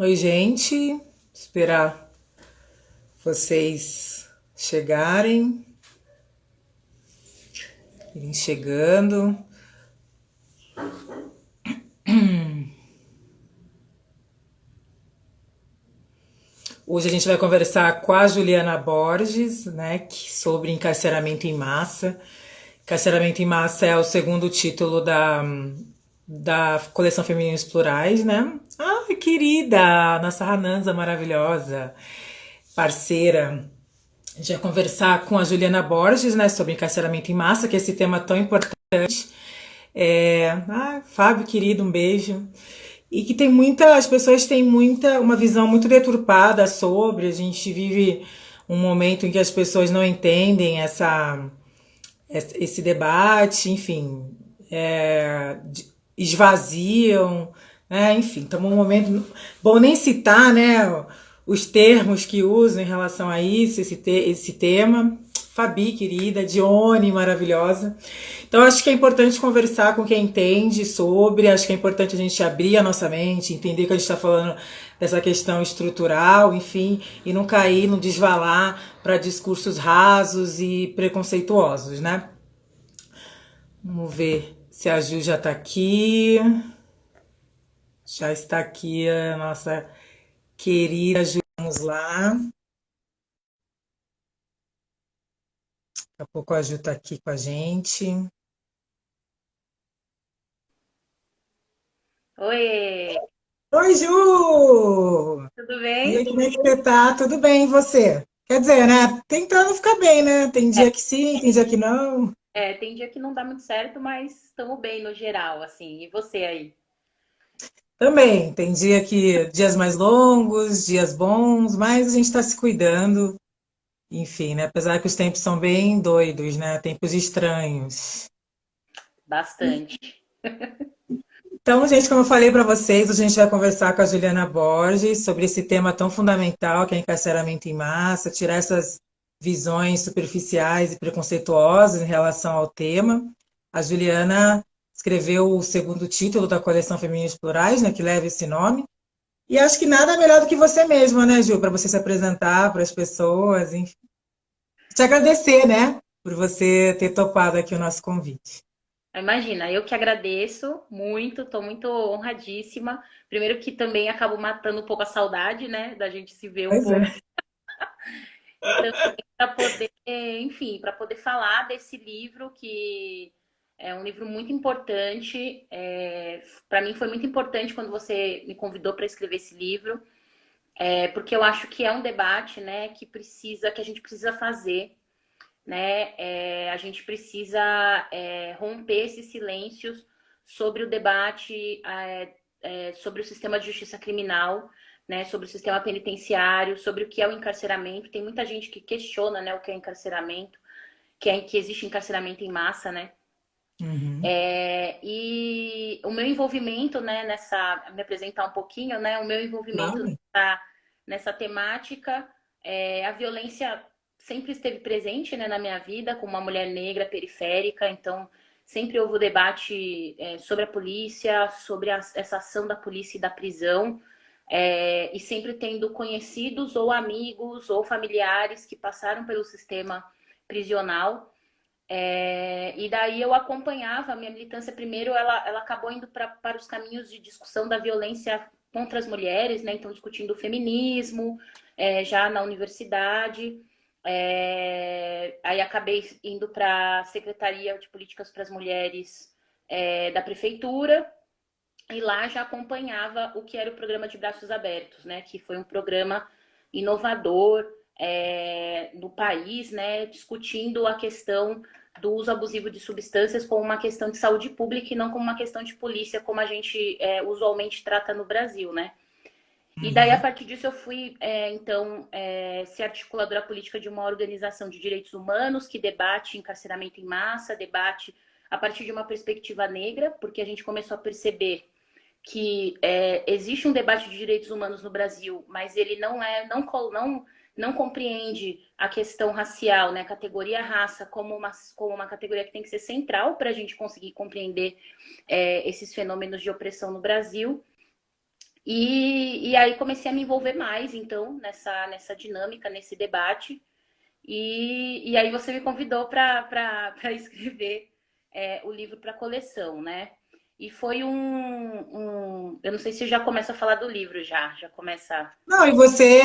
Oi, gente. Esperar vocês chegarem, irem chegando. Hoje a gente vai conversar com a Juliana Borges, né, sobre encarceramento em massa. Encarceramento em massa é o segundo título da coleção Femininos Plurais, né? Ai, querida, nossa Rananza maravilhosa, parceira. A gente vai conversar com a Juliana Borges, né, sobre encarceramento em massa, que é esse tema tão importante. Fábio, querido, um beijo. E que tem muita, as pessoas têm uma visão muito deturpada sobre, a gente vive um momento em que as pessoas não entendem esse debate, enfim, esvaziam, né? Enfim, estamos um momento. Bom, nem citar, né, os termos que usam em relação a isso, esse tema. Fabi, querida, Dione, maravilhosa. Então, acho que é importante conversar com quem entende sobre, acho que é importante a gente abrir a nossa mente, entender que a gente está falando dessa questão estrutural, enfim, e não cair, não desvalar para discursos rasos e preconceituosos, né? Vamos ver se a Ju já está aqui. Já está aqui a nossa querida Ju. Vamos lá. Daqui a pouco a Ju está aqui com a gente. Oi, Oi, Ju! tudo E bem? aí, como é que você tá? Tudo bem, e você? Quer dizer, né? Tentando ficar bem, né? Tem dia que sim, tem dia que não. Tem dia que não dá muito certo, mas estamos bem no geral, assim. E você aí? Também, tem dia que dias mais longos, dias bons, mas a gente está se cuidando. Enfim, né? Apesar que os tempos são bem doidos, né? Tempos estranhos. Bastante. Então, gente, como eu falei para vocês, a gente vai conversar com a Juliana Borges sobre esse tema tão fundamental que é encarceramento em massa, tirar essas visões superficiais e preconceituosas em relação ao tema. A Juliana escreveu o segundo título da coleção Femininos Plurais, né, que leva esse nome. E acho que nada melhor do que você mesma, né, Ju, para você se apresentar para as pessoas, enfim. Te agradecer, né, por você ter topado aqui o nosso convite. Imagina, eu que agradeço muito, estou muito honradíssima. Primeiro que também acabo matando um pouco a saudade, né, da gente se ver um Pois pouco. é. E também para poder, enfim, para poder falar desse livro que é um livro muito importante. Para mim foi muito importante quando você me convidou para escrever esse livro. Porque eu acho que é um debate, né, que a gente precisa fazer, né? A gente precisa romper esses silêncios sobre o debate, sobre o sistema de justiça criminal, né, sobre o sistema penitenciário, sobre o que é o encarceramento. Tem muita gente que questiona, né, o que é encarceramento, que existe encarceramento em massa, né? Uhum. E o meu envolvimento, né, me apresentar um pouquinho, né, o meu envolvimento Claro. nessa temática, a violência sempre esteve presente, né, na minha vida, como uma mulher negra periférica, então sempre houve o debate sobre a polícia, sobre essa ação da polícia e da prisão, e sempre tendo conhecidos ou amigos ou familiares que passaram pelo sistema prisional. E daí eu acompanhava a minha militância. Primeiro, ela acabou indo para os caminhos de discussão da violência contra as mulheres, né? Então, discutindo o feminismo, já na universidade. Aí acabei indo para a Secretaria de Políticas para as Mulheres da Prefeitura, e lá já acompanhava o que era o programa de Braços Abertos, né? Que foi um programa inovador no país, né? Discutindo a questão do uso abusivo de substâncias como uma questão de saúde pública e não como uma questão de polícia, como a gente usualmente trata no Brasil, né? E daí, a Uhum. partir disso, eu fui, ser articuladora política de uma organização de direitos humanos que debate encarceramento em massa, debate a partir de uma perspectiva negra, porque a gente começou a perceber que existe um debate de direitos humanos no Brasil, mas ele não compreende a questão racial, né, a categoria raça, como uma categoria que tem que ser central para a gente conseguir compreender esses fenômenos de opressão no Brasil. E aí comecei a me envolver mais, então, nessa dinâmica, nesse debate. E aí você me convidou para escrever o livro para coleção, né? E foi eu não sei se já começa a falar do livro já começa. Não, e você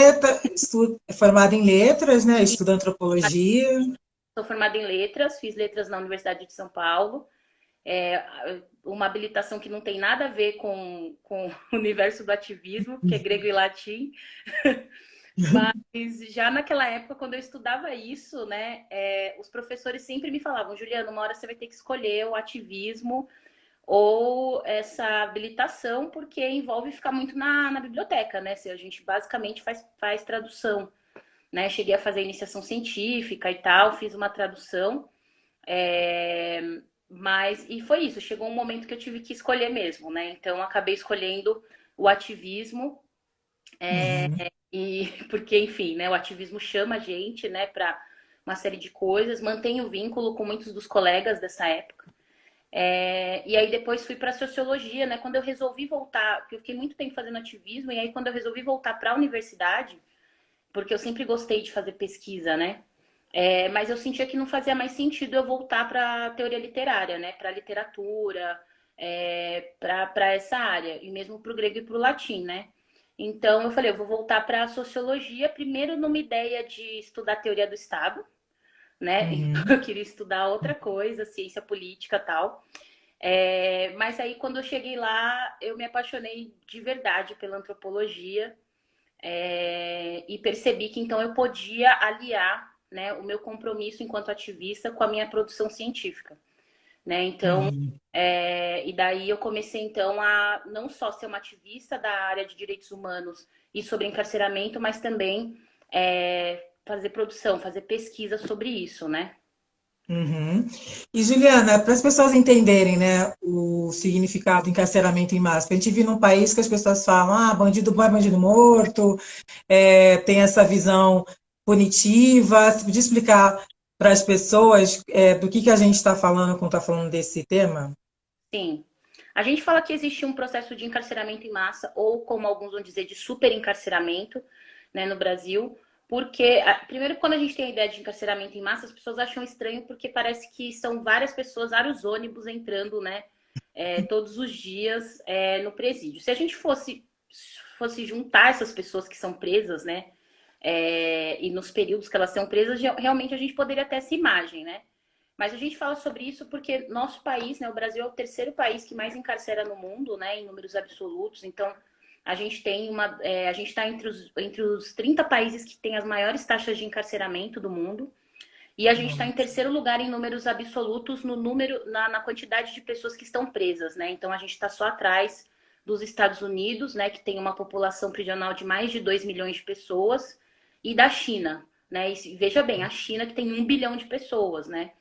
é formada em letras, né? Estuda antropologia. Sou formada em letras, fiz letras na Universidade de São Paulo, é, uma habilitação que não tem nada a ver com o universo do ativismo, que é grego e latim. Mas já naquela época, quando eu estudava isso, né, os professores sempre me falavam, Juliana, uma hora você vai ter que escolher o ativismo ou essa habilitação, porque envolve ficar muito na biblioteca, né? Se a gente basicamente faz tradução, né? Cheguei a fazer iniciação científica e tal, fiz uma tradução, é, e foi isso. Chegou um momento que eu tive que escolher mesmo, né? Então acabei escolhendo o ativismo Uhum. e porque, enfim, né? O ativismo chama a gente, né? Para uma série de coisas. Mantenho vínculo com muitos dos colegas dessa época. E aí depois fui para sociologia, né? Quando eu resolvi voltar, porque eu fiquei muito tempo fazendo ativismo, e aí quando eu resolvi voltar para a universidade, porque eu sempre gostei de fazer pesquisa, né? Mas eu sentia que não fazia mais sentido eu voltar para a teoria literária, né? Para a literatura, para essa área, e mesmo para o grego e para o latim, né? Então eu falei, eu vou voltar para a sociologia, primeiro numa ideia de estudar teoria do Estado, né? Então Uhum. eu queria estudar outra coisa, ciência política tal. Mas aí, quando eu cheguei lá, eu me apaixonei de verdade pela antropologia e percebi que então eu podia aliar, né, o meu compromisso enquanto ativista com a minha produção científica, né? Então, Uhum. e daí eu comecei então a não só ser uma ativista da área de direitos humanos e sobre encarceramento, mas também fazer produção, fazer pesquisa sobre isso, né? Uhum. E Juliana, para as pessoas entenderem, né, o significado do encarceramento em massa, a gente vive num país que as pessoas falam, ah, bandido bom é bandido morto, tem essa visão punitiva. Você podia explicar para as pessoas do que a gente está falando quando está falando desse tema? Sim. A gente fala que existe um processo de encarceramento em massa, ou como alguns vão dizer, de superencarceramento, né, no Brasil, porque, primeiro, quando a gente tem a ideia de encarceramento em massa, as pessoas acham estranho porque parece que são várias pessoas, vários ônibus entrando, né, todos os dias no presídio. Se a gente fosse juntar essas pessoas que são presas, né, e nos períodos que elas são presas, realmente a gente poderia ter essa imagem, né? Mas a gente fala sobre isso porque nosso país, né, o Brasil é o terceiro país que mais encarcera no mundo, né, em números absolutos. Então, a gente tem a gente está entre os 30 países que têm as maiores taxas de encarceramento do mundo. E a gente está em terceiro lugar em números absolutos no número, na quantidade de pessoas que estão presas, né? Então a gente está só atrás dos Estados Unidos, né, que tem uma população prisional de mais de 2 milhões de pessoas, e da China, né? E veja bem, a China que tem 1 bilhão de pessoas, né?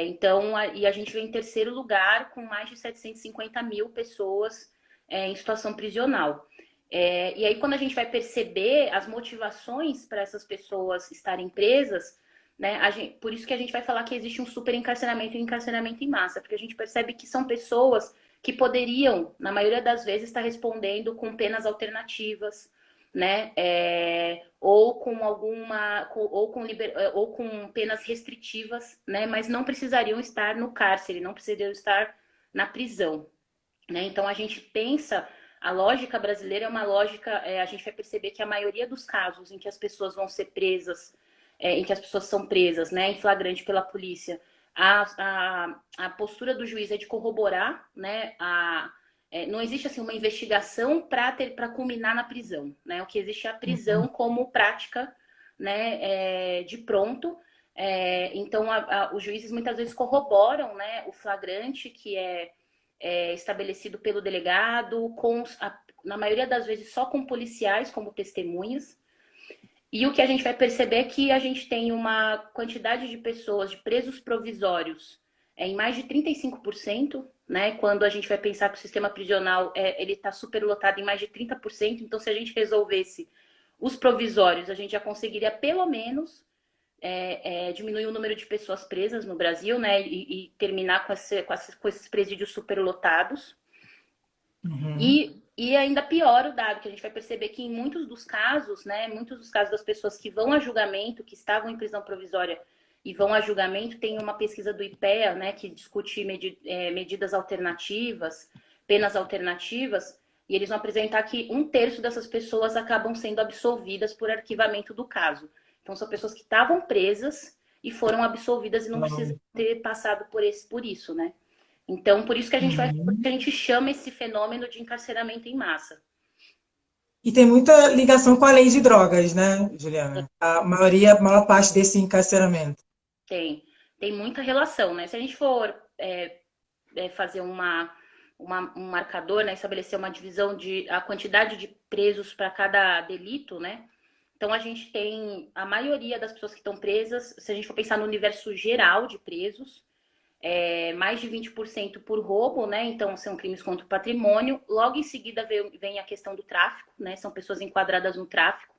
Então, e a gente vem em terceiro lugar com mais de 750 mil pessoas em situação prisional. E aí, quando a gente vai perceber as motivações para essas pessoas estarem presas, né, por isso que a gente vai falar que existe um super encarceramento e um encarceramento em massa, porque a gente percebe que são pessoas que poderiam, na maioria das vezes, estar respondendo com penas alternativas, né? Ou com ou com penas restritivas, né? Mas não precisariam estar no cárcere, não precisariam estar na prisão, né? Então a gente pensa, a lógica brasileira é uma lógica, a gente vai perceber que a maioria dos casos em que as pessoas vão ser presas, em que as pessoas são presas, né, em flagrante pela polícia, a postura do juiz é de corroborar, né, não existe assim uma investigação para culminar na prisão, né? O que existe é a prisão como prática, né, de pronto. Então os juízes muitas vezes corroboram, né, o flagrante que é estabelecido pelo delegado, na maioria das vezes só com policiais como testemunhas. E o que a gente vai perceber é que a gente tem uma quantidade de pessoas, de presos provisórios, em mais de 35%, né? Quando a gente vai pensar que o sistema prisional ele está superlotado em mais de 30%. Então, se a gente resolvesse os provisórios, a gente já conseguiria pelo menos diminuir o número de pessoas presas no Brasil, né? E terminar com esses presídios superlotados. Uhum. E E ainda pior o dado, que a gente vai perceber que em muitos dos casos, né, muitos dos casos das pessoas que vão a julgamento, que estavam em prisão provisória e vão a julgamento, tem uma pesquisa do IPEA, né, que discute medidas alternativas, penas alternativas, e eles vão apresentar que um terço dessas pessoas acabam sendo absolvidas por arquivamento do caso. Então são pessoas que estavam presas e foram absolvidas e não precisam Uau. ter passado por isso, né? Então, por isso que que a Uhum. gente chama esse fenômeno de encarceramento em massa. E tem muita ligação com a lei de drogas, né, Juliana? A maior parte desse encarceramento. Tem, tem muita relação, né? Se a gente for fazer um marcador, né, estabelecer uma divisão de a quantidade de presos para cada delito, né? Então a gente tem a maioria das pessoas que estão presas, se a gente for pensar no universo geral de presos, mais de 20% por roubo, né? Então são crimes contra o patrimônio. Logo em seguida vem a questão do tráfico, né? São pessoas enquadradas no tráfico.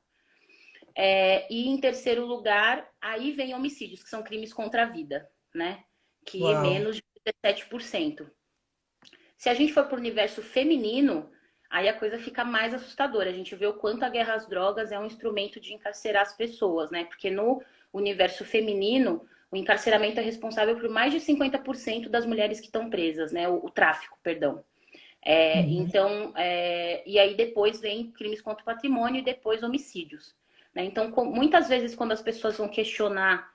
E em terceiro lugar, aí vem homicídios, que são crimes contra a vida, né? Que é Uau. menos de 17%. Se a gente for para o universo feminino, aí a coisa fica mais assustadora. A gente vê o quanto a guerra às drogas é um instrumento de encarcerar as pessoas, né? Porque no universo feminino, o encarceramento é responsável por mais de 50% das mulheres que estão presas, né? O tráfico, perdão. Uhum. E aí depois vem crimes contra o patrimônio e depois homicídios. Né? Então, muitas vezes, quando as pessoas vão questionar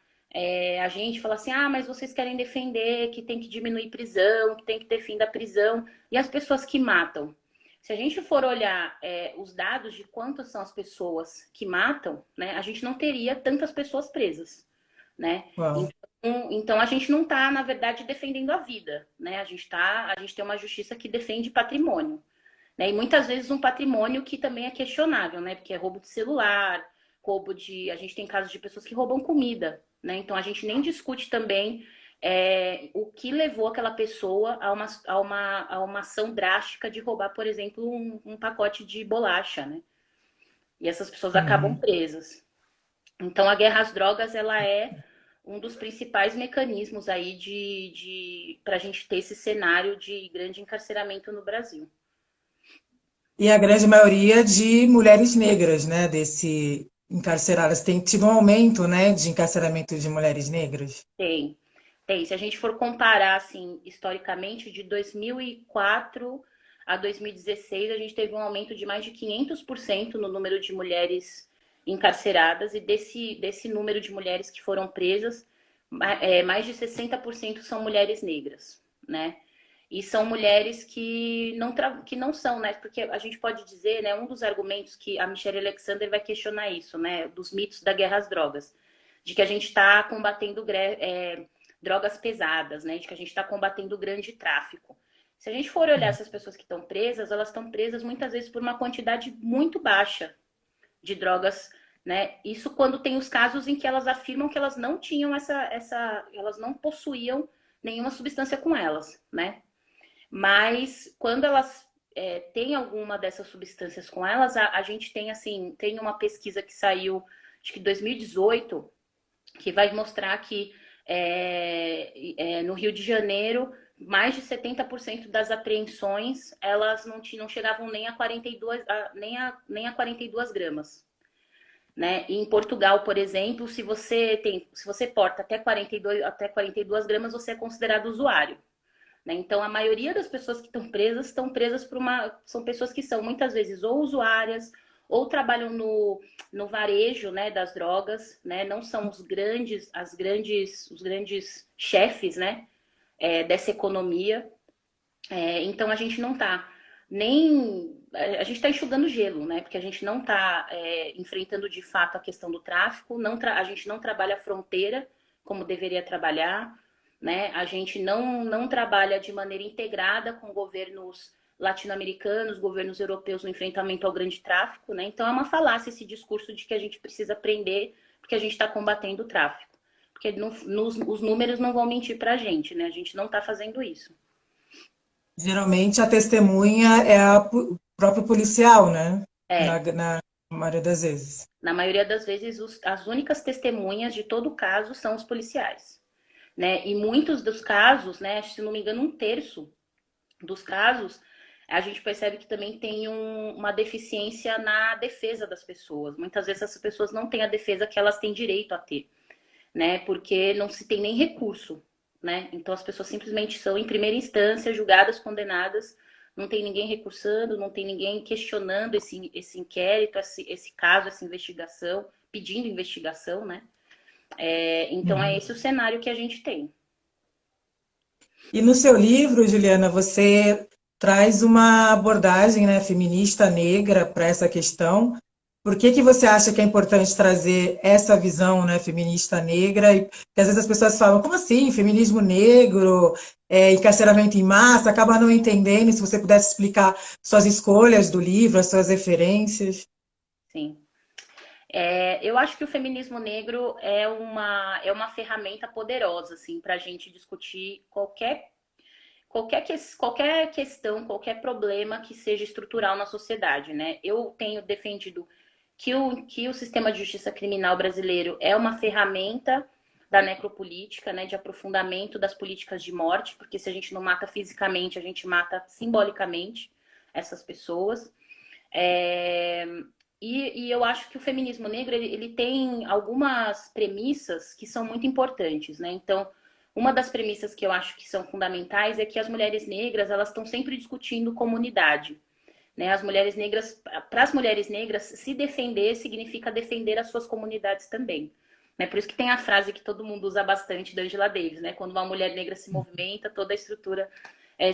a gente, fala assim: ah, mas vocês querem defender que tem que diminuir prisão, que tem que ter fim da prisão, e as pessoas que matam. Se a gente for olhar os dados de quantas são as pessoas que matam, né, a gente não teria tantas pessoas presas, né? Uau. Então a gente não está, na verdade, defendendo a vida, né? A gente tem uma justiça que defende patrimônio, né? E muitas vezes um patrimônio que também é questionável, né? Porque é roubo de celular, a gente tem casos de pessoas que roubam comida, né? Então a gente nem discute também o que levou aquela pessoa a uma ação drástica de roubar, por exemplo, um pacote de bolacha, né? E essas pessoas acabam Uhum. presas. Então, a guerra às drogas, ela é um dos principais mecanismos aí para a gente ter esse cenário de grande encarceramento no Brasil. E a grande maioria de mulheres negras, né, desse encarceradas. Tem tido um aumento, né, de encarceramento de mulheres negras. Tem, tem. Se a gente for comparar, assim, historicamente, de 2004 a 2016, a gente teve um aumento de mais de 500% no número de mulheres encarceradas, e desse número de mulheres que foram presas, mais de 60% são mulheres negras, né? E são mulheres que não são, né? Porque a gente pode dizer, né? Um dos argumentos que a Michelle Alexander vai questionar isso, né? Dos mitos da guerra às drogas, de que a gente está combatendo drogas pesadas, né? De que a gente está combatendo o grande tráfico. Se a gente for olhar essas pessoas que estão presas, elas estão presas muitas vezes por uma quantidade muito baixa de drogas, né? Isso quando tem os casos em que elas afirmam que elas não tinham elas não possuíam nenhuma substância com elas, né? Mas quando elas têm alguma dessas substâncias com elas, a gente tem assim, tem uma pesquisa que saiu, acho que 2018, que vai mostrar que no Rio de Janeiro, mais de 70% das apreensões, elas não chegavam nem a 42, nem a 42 gramas. Né? E em Portugal, por exemplo, se você porta até 42 gramas, você é considerado usuário. Né? Então, a maioria das pessoas que estão presas por são pessoas que são muitas vezes ou usuárias ou trabalham no varejo, né, das drogas, né? Não são os grandes chefes, né, dessa economia. Então, a gente não está nem a gente está enxugando gelo, né? Porque a gente não está enfrentando de fato a questão do tráfico, a gente não trabalha a fronteira como deveria trabalhar, né? A gente não trabalha de maneira integrada com governos latino-americanos, governos europeus no enfrentamento ao grande tráfico, né? Então é uma falácia esse discurso de que a gente precisa aprender porque a gente está combatendo o tráfico. Porque os números não vão mentir para a gente, né? A gente não está fazendo isso. Geralmente a testemunha é o próprio policial, né? É, Na maioria das vezes. na maioria das vezes, as únicas testemunhas de todo o caso são os policiais. Né? E muitos dos casos, né, se não me engano, um terço dos casos, a gente percebe que também tem uma deficiência na defesa das pessoas. Muitas vezes essas pessoas não têm a defesa que elas têm direito a ter, né? Porque não se tem nem recurso, né? Então as pessoas simplesmente são, em primeira instância, julgadas, condenadas, não tem ninguém recursando, não tem ninguém questionando esse inquérito, esse caso, essa investigação, pedindo investigação, né? Então é Uhum. esse o cenário que a gente tem. E no seu livro, Juliana, você traz uma abordagem, né, feminista negra para essa questão. Por que que você acha que é importante trazer essa visão, né, feminista negra? E, porque às vezes as pessoas falam, como assim, feminismo negro, encarceramento em massa, acaba não entendendo. Se você pudesse explicar suas escolhas do livro, as suas referências. Sim. Eu acho que o feminismo negro é uma ferramenta poderosa, assim, para a gente discutir qualquer questão, qualquer problema que seja estrutural na sociedade, né? Eu tenho defendido que o sistema de justiça criminal brasileiro é uma ferramenta da necropolítica, né, de aprofundamento das políticas de morte, porque se a gente não mata fisicamente, a gente mata simbolicamente essas pessoas. É, e eu acho que o feminismo negro ele tem algumas premissas que são muito importantes, né? Então, uma das premissas que eu acho que são fundamentais é que as mulheres negras elas estão sempre discutindo comunidade, né? As mulheres negras, para as mulheres negras, se defender significa defender as suas comunidades também. Né? Por isso que tem a frase que todo mundo usa bastante da Angela Davis, né? Quando uma mulher negra se movimenta, toda a estrutura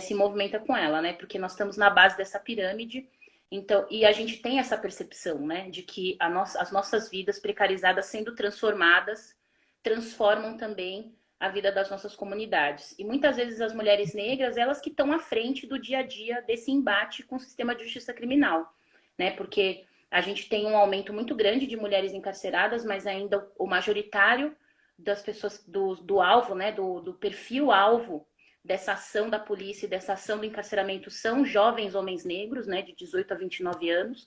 se movimenta com ela, né? Porque nós estamos na base dessa pirâmide. Então, e a gente tem essa percepção, né, de que as nossas vidas precarizadas sendo transformadas transformam também a vida das nossas comunidades. E muitas vezes as mulheres negras, elas que estão à frente do dia a dia desse embate com o sistema de justiça criminal, né? Porque a gente tem um aumento muito grande de mulheres encarceradas, mas ainda o majoritário das pessoas do alvo, né, do perfil alvo dessa ação da polícia e dessa ação do encarceramento são jovens homens negros, né, de 18 a 29 anos.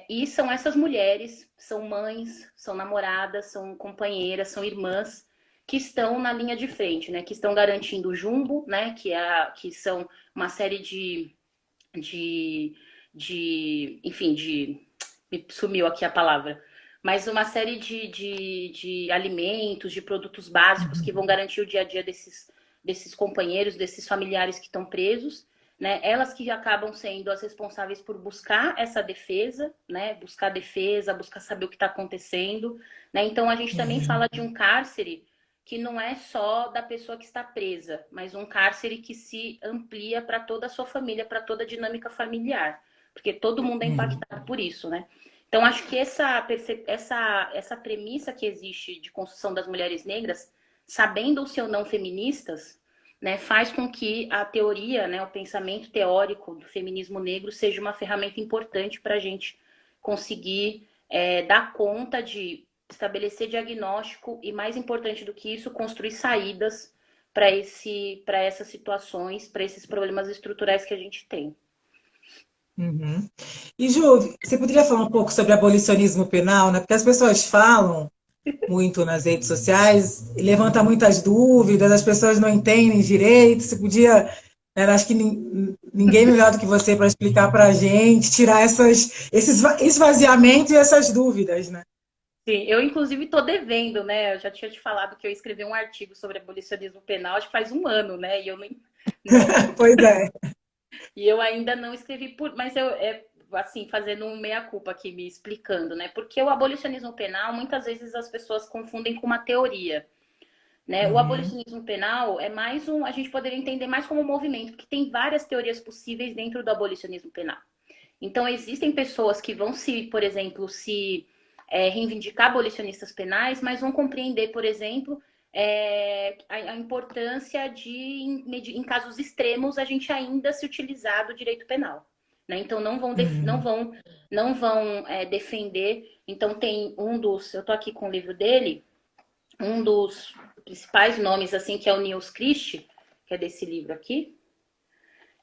E são essas mulheres, são mães, são namoradas, são companheiras, são irmãs que estão na linha de frente, né, que estão garantindo o jumbo, né, que são uma série enfim, me sumiu aqui a palavra, mas uma série de alimentos, de produtos básicos que vão garantir o dia a dia desses companheiros, desses familiares que estão presos, né? Elas que acabam sendo as responsáveis por buscar essa defesa, né? Buscar defesa, buscar saber o que está acontecendo, né? Então a gente também fala de um cárcere que não é só da pessoa que está presa, mas um cárcere que se amplia para toda a sua família, para toda a dinâmica familiar, porque todo mundo é impactado por isso, né? Então acho que essa premissa que existe de construção das mulheres negras, sabendo ou se ou não feministas, né, faz com que a teoria, né, o pensamento teórico do feminismo negro seja uma ferramenta importante para a gente conseguir dar conta de estabelecer diagnóstico e, mais importante do que isso, construir saídas para essas situações, para esses problemas estruturais que a gente tem. Uhum. E, Ju, você poderia falar um pouco sobre abolicionismo penal, né? Porque as pessoas falam muito nas redes sociais, e levanta muitas dúvidas, as pessoas não entendem direito. Você podia, né, acho que ninguém melhor do que você para explicar para a gente, tirar esses esvaziamentos e essas dúvidas, né? Sim, eu inclusive estou devendo, né? Eu já tinha te falado que eu escrevi um artigo sobre abolicionismo penal, acho que faz um ano, né? E eu não, Pois é. e eu ainda não escrevi mas assim, fazendo um meia-culpa aqui, me explicando, né? Porque o abolicionismo penal, muitas vezes as pessoas confundem com uma teoria, né? O Uhum, abolicionismo penal é a gente poderia entender mais como um movimento, porque tem várias teorias possíveis dentro do abolicionismo penal. Então, existem pessoas que vão por exemplo, reivindicar abolicionistas penais, mas vão compreender, por exemplo, a importância em casos extremos, a gente ainda se utilizar do direito penal. Né? Então, uhum, não vão defender. Então, eu estou aqui com o livro dele, um dos principais nomes, assim, que é o Niels Christie, que é desse livro aqui.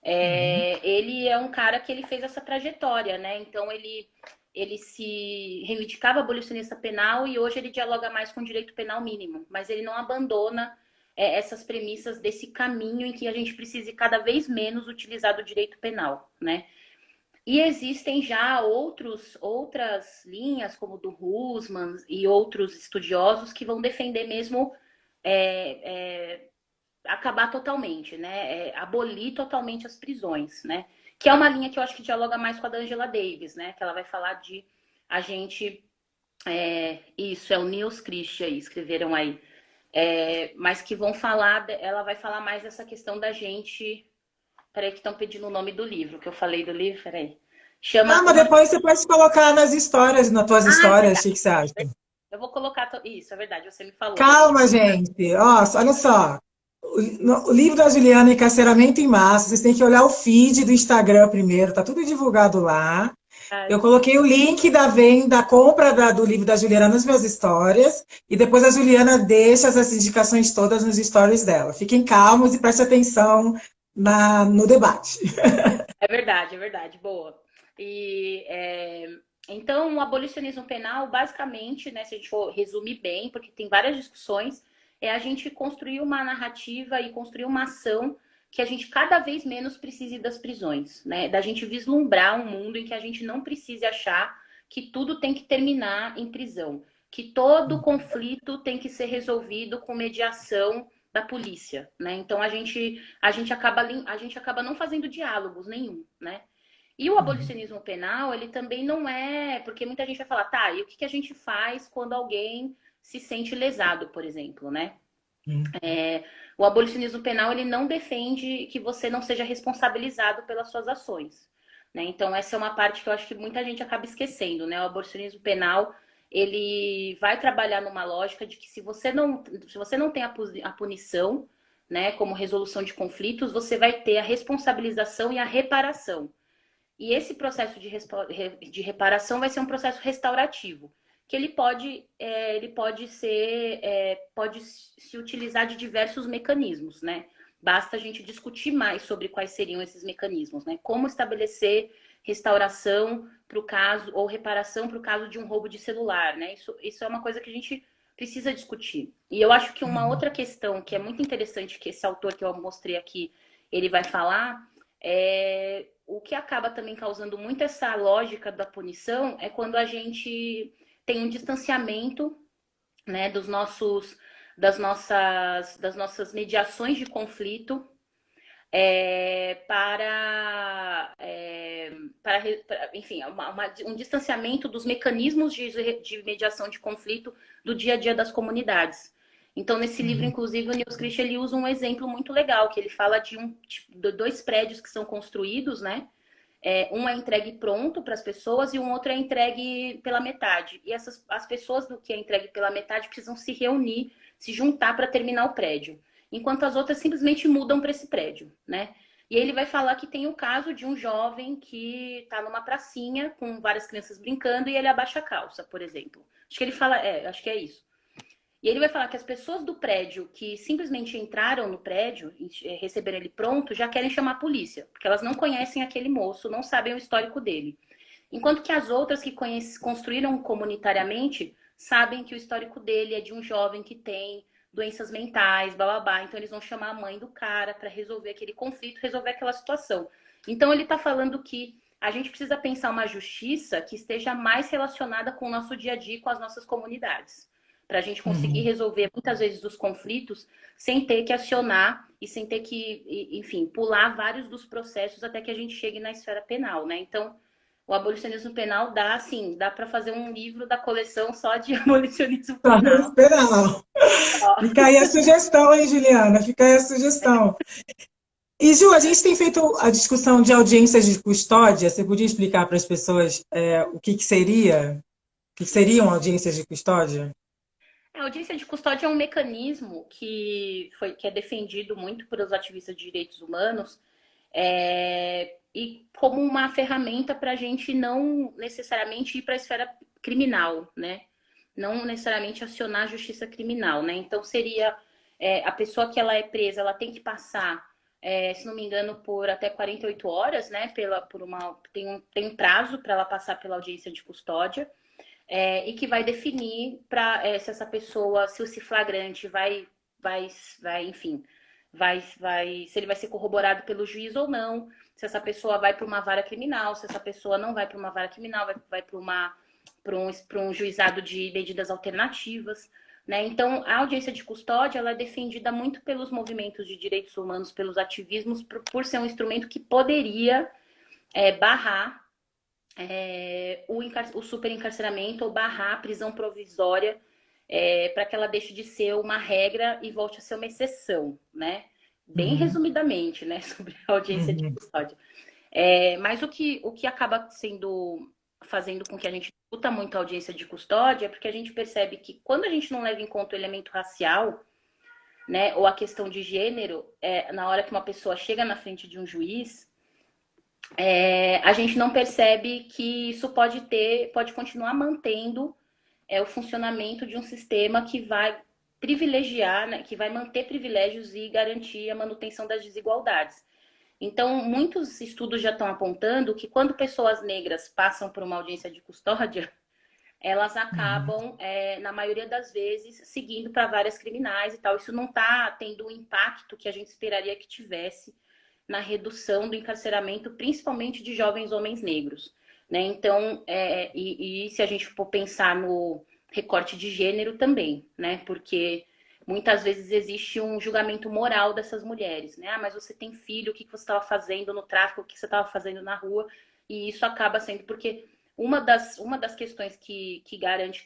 uhum, Ele é um cara que ele fez essa trajetória, né? Então ele se reivindicava abolicionista penal e hoje ele dialoga mais com o direito penal mínimo, mas ele não abandona essas premissas desse caminho em que a gente precise cada vez menos utilizar do direito penal, né? E existem já outras linhas, como do Husman e outros estudiosos, que vão defender mesmo acabar totalmente, né? Abolir totalmente as prisões, né? Que é uma linha que eu acho que dialoga mais com a da Angela Davis, né? Que ela vai falar de a gente. Isso, é o Niels Christian, escreveram aí. Mas que vão falar, ela vai falar mais dessa questão da gente. Peraí, que estão pedindo o nome do livro, que eu falei do livro, peraí. Ah, Chama mas uma. depois você pode colocar nas histórias, nas tuas Ah, é histórias, o verdade. que que você acha? Eu vou colocar. Isso, é verdade, você me falou. Eu vou Calma, gente. Ó, olha só. O livro da Juliana Encarceramento em Massa, vocês têm que olhar o feed do Instagram primeiro, tá tudo divulgado lá. colocar. Eu coloquei o link da venda, da compra do livro da Juliana nas minhas histórias, e depois a Juliana deixa essas indicações todas nos stories dela. Fiquem calmos e prestem atenção no debate. É verdade, boa. Então, o abolicionismo penal, basicamente, né, se a gente for resumir bem, porque tem várias discussões, é a gente construir uma narrativa e construir uma ação que a gente cada vez menos precise das prisões, né? Da gente vislumbrar um mundo em que a gente não precise achar que tudo tem que terminar em prisão, que todo conflito tem que ser resolvido com mediação da polícia, né? Então a gente acaba não fazendo diálogos nenhum, né? E o abolicionismo penal, ele também não é, porque muita gente vai falar, tá, e o que a gente faz quando alguém se sente lesado, por exemplo, né? O abolicionismo penal, ele não defende que você não seja responsabilizado pelas suas ações, né? Então essa é uma parte que eu acho que muita gente acaba esquecendo, né? O abolicionismo penal, ele vai trabalhar numa lógica de que se você não tem a punição, né, como resolução de conflitos, você vai ter a responsabilização e a reparação. E esse processo de reparação vai ser um processo restaurativo, que pode se utilizar de diversos mecanismos, né? Basta a gente discutir mais sobre quais seriam esses mecanismos, né? Como estabelecer restauração para o caso, ou reparação para o caso de um roubo de celular, né? Isso é uma coisa que a gente precisa discutir. E eu acho que uma outra questão que é muito interessante, que esse autor que eu mostrei aqui, ele vai falar, o que acaba também causando muito essa lógica da punição é quando a gente tem um distanciamento, né, das nossas mediações de conflito enfim, um distanciamento dos mecanismos de mediação de conflito do dia a dia das comunidades. Então, nesse livro, inclusive, o Niels Christian ele usa um exemplo muito legal, que ele fala de dois prédios que são construídos, né? Um é entregue pronto para as pessoas e um outro é entregue pela metade. E as pessoas do que é entregue pela metade precisam se reunir, se juntar para terminar o prédio. Enquanto as outras simplesmente mudam para esse prédio, né? E ele vai falar que tem o caso de um jovem que está numa pracinha com várias crianças brincando e ele abaixa a calça, por exemplo. Acho que ele fala, acho que é isso. E ele vai falar que as pessoas do prédio que simplesmente entraram no prédio e receberam ele pronto já querem chamar a polícia, porque elas não conhecem aquele moço, não sabem o histórico dele. Enquanto que as outras que construíram comunitariamente sabem que o histórico dele é de um jovem que tem doenças mentais, blá blá blá. Então eles vão chamar a mãe do cara para resolver aquele conflito, resolver aquela situação. Então ele está falando que a gente precisa pensar uma justiça que esteja mais relacionada com o nosso dia a dia, com as nossas comunidades, para a gente conseguir resolver muitas vezes os conflitos sem ter que acionar e sem ter que, enfim, pular vários dos processos até que a gente chegue na esfera penal, né? Então, o abolicionismo penal dá para fazer um livro da coleção só de abolicionismo Tá, penal. esperar. Fica aí a sugestão, hein, Juliana? Fica aí a sugestão. E, Ju, a gente tem feito a discussão de audiências de custódia. Você podia explicar para as pessoas o que seria? O que seriam audiências de custódia? A audiência de custódia é um mecanismo que é defendido muito pelos ativistas de direitos humanos e como uma ferramenta para a gente não necessariamente ir para a esfera criminal, né? Não necessariamente acionar a justiça criminal, né? Então seria a pessoa que ela é presa, ela tem que passar, se não me engano, por até 48 horas, né? Tem um prazo para ela passar pela audiência de custódia. E que vai definir se essa pessoa, se esse flagrante vai enfim, se ele vai ser corroborado pelo juiz ou não, se essa pessoa vai para uma vara criminal, se essa pessoa não vai para uma vara criminal, vai para um juizado de medidas alternativas. Né? Então, a audiência de custódia ela é defendida muito pelos movimentos de direitos humanos, pelos ativismos, por ser um instrumento que poderia barrar o superencarceramento ou barrar a prisão provisória para que ela deixe de ser uma regra e volte a ser uma exceção, né? Bem resumidamente, né, sobre a audiência de custódia. Mas o que acaba fazendo com que a gente discuta muito a audiência de custódia é porque a gente percebe que quando a gente não leva em conta o elemento racial, né, ou a questão de gênero, na hora que uma pessoa chega na frente de um juiz, a gente não percebe que isso pode continuar mantendo o funcionamento de um sistema que vai privilegiar, né, que vai manter privilégios e garantir a manutenção das desigualdades. Então, muitos estudos já estão apontando que quando pessoas negras passam por uma audiência de custódia, elas acabam, na maioria das vezes, seguindo para várias criminais e tal. Isso não está tendo o impacto que a gente esperaria que tivesse na redução do encarceramento, principalmente de jovens homens negros. Né? Então, e se a gente for pensar no recorte de gênero também, né? Porque muitas vezes existe um julgamento moral dessas mulheres, né? Ah, mas você tem filho, o que você estava fazendo no tráfico, o que você estava fazendo na rua? E isso acaba sendo porque uma das questões que garante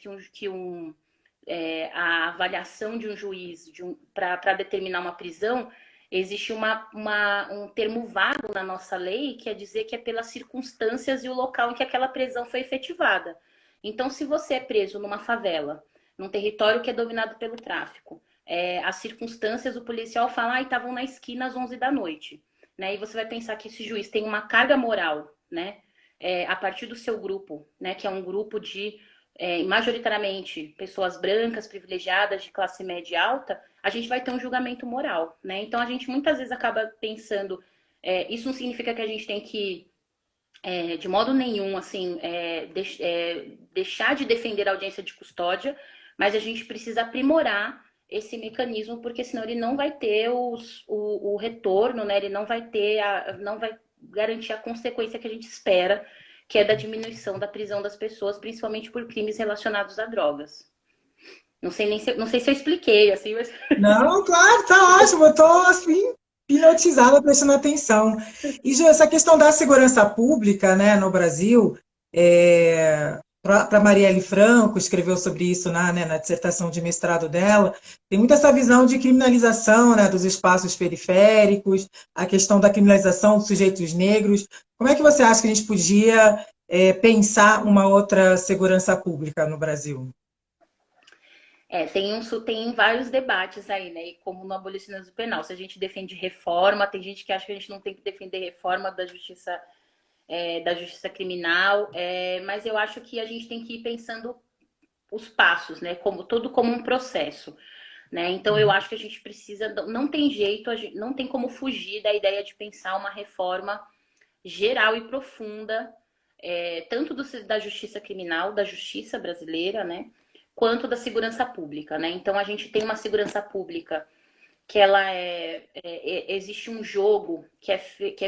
a avaliação de um juiz para determinar uma prisão, existe um termo vago na nossa lei, que é dizer que é pelas circunstâncias e o local em que aquela prisão foi efetivada. Então, se você é preso numa favela, num território que é dominado pelo tráfico, as circunstâncias, o policial fala, estavam na esquina às 11 da noite. Né? E você vai pensar que esse juiz tem uma carga moral, né? A partir do seu grupo, né? Que é um grupo de, majoritariamente, pessoas brancas, privilegiadas, de classe média e alta, a gente vai ter um julgamento moral. Né? Então, a gente muitas vezes acaba pensando, isso não significa que a gente tem que de modo nenhum, assim, deixar de defender a audiência de custódia, mas a gente precisa aprimorar esse mecanismo, porque senão ele não vai ter o retorno, né? Ele não vai garantir a consequência que a gente espera, que é da diminuição da prisão das pessoas, principalmente por crimes relacionados a drogas. Não sei se eu expliquei, assim, mas... Não, claro, tá ótimo. Eu tô assim, hipnotizada, prestando atenção. E, Ju, essa questão da segurança pública, né, no Brasil, para Marielle Franco, escreveu sobre isso na dissertação de mestrado dela, tem muito essa visão de criminalização, né, dos espaços periféricos, a questão da criminalização dos sujeitos negros. Como é que você acha que a gente podia pensar uma outra segurança pública no Brasil? Tem vários debates aí, né? E como no abolicionismo penal, se a gente defende reforma, tem gente que acha que a gente não tem que defender reforma da justiça criminal, mas eu acho que a gente tem que ir pensando os passos, né? Como um processo, né? Então eu acho que a gente precisa, não tem jeito, não tem como fugir da ideia de pensar uma reforma geral e profunda, tanto da justiça criminal, da justiça brasileira, né? Quanto da segurança pública, né? Então a gente tem uma segurança pública que existe um jogo que é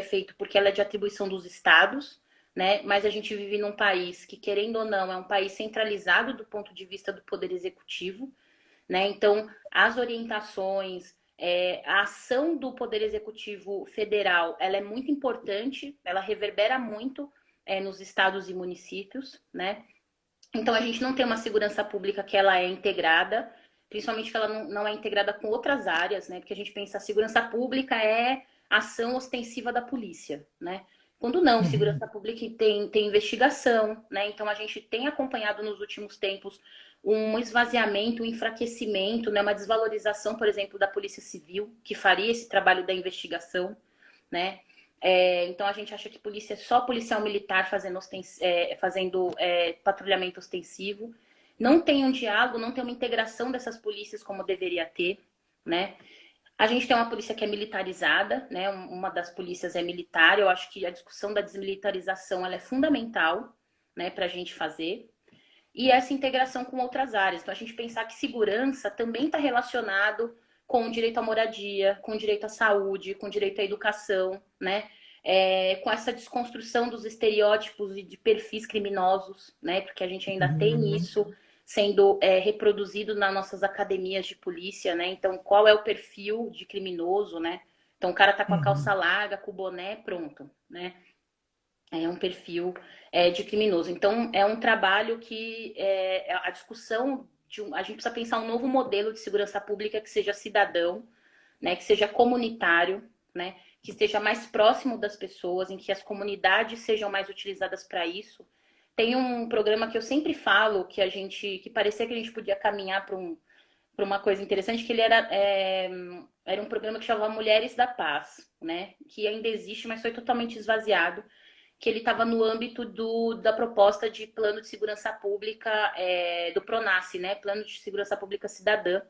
feito porque ela é de atribuição dos estados, né? Mas a gente vive num país que, querendo ou não, é um país centralizado do ponto de vista do poder executivo, né? Então as orientações, a ação do poder executivo federal, ela é muito importante, ela reverbera muito nos estados e municípios, né? Então, a gente não tem uma segurança pública que ela é integrada, principalmente que ela não é integrada com outras áreas, né? Porque a gente pensa a segurança pública é ação ostensiva da polícia, né? Quando não, segurança pública tem investigação, né? Então, a gente tem acompanhado nos últimos tempos um esvaziamento, um enfraquecimento, né? Uma desvalorização, por exemplo, da Polícia Civil, que faria esse trabalho da investigação, né? Então a gente acha que polícia é só policial militar fazendo patrulhamento ostensivo. Não tem um diálogo, não tem uma integração dessas polícias como deveria ter, né? A gente tem uma polícia que é militarizada, né? Uma das polícias é militar. Eu acho que a discussão da desmilitarização ela é fundamental, né, para a gente fazer. E essa integração com outras áreas. Então a gente pensar que segurança também está relacionado com direito à moradia, com direito à saúde, com direito à educação, né? Com essa desconstrução dos estereótipos e de perfis criminosos, né? Porque a gente ainda tem Uhum. isso sendo reproduzido nas nossas academias de polícia, né? Então, qual é o perfil de criminoso, né? Então, o cara tá com a calça Uhum. larga, com o boné, pronto, né? É um perfil de criminoso. Então, é um trabalho que a discussão a gente precisa pensar um novo modelo de segurança pública que seja cidadão, né, que seja comunitário, né, que esteja mais próximo das pessoas, em que as comunidades sejam mais utilizadas para isso. Tem um programa que eu sempre falo que parecia que a gente podia caminhar para uma coisa interessante, que ele era um programa que chamava Mulheres da Paz, né, que ainda existe, mas foi totalmente esvaziado, que ele estava no âmbito da proposta de plano de segurança pública do Pronace, né, Plano de Segurança Pública Cidadã.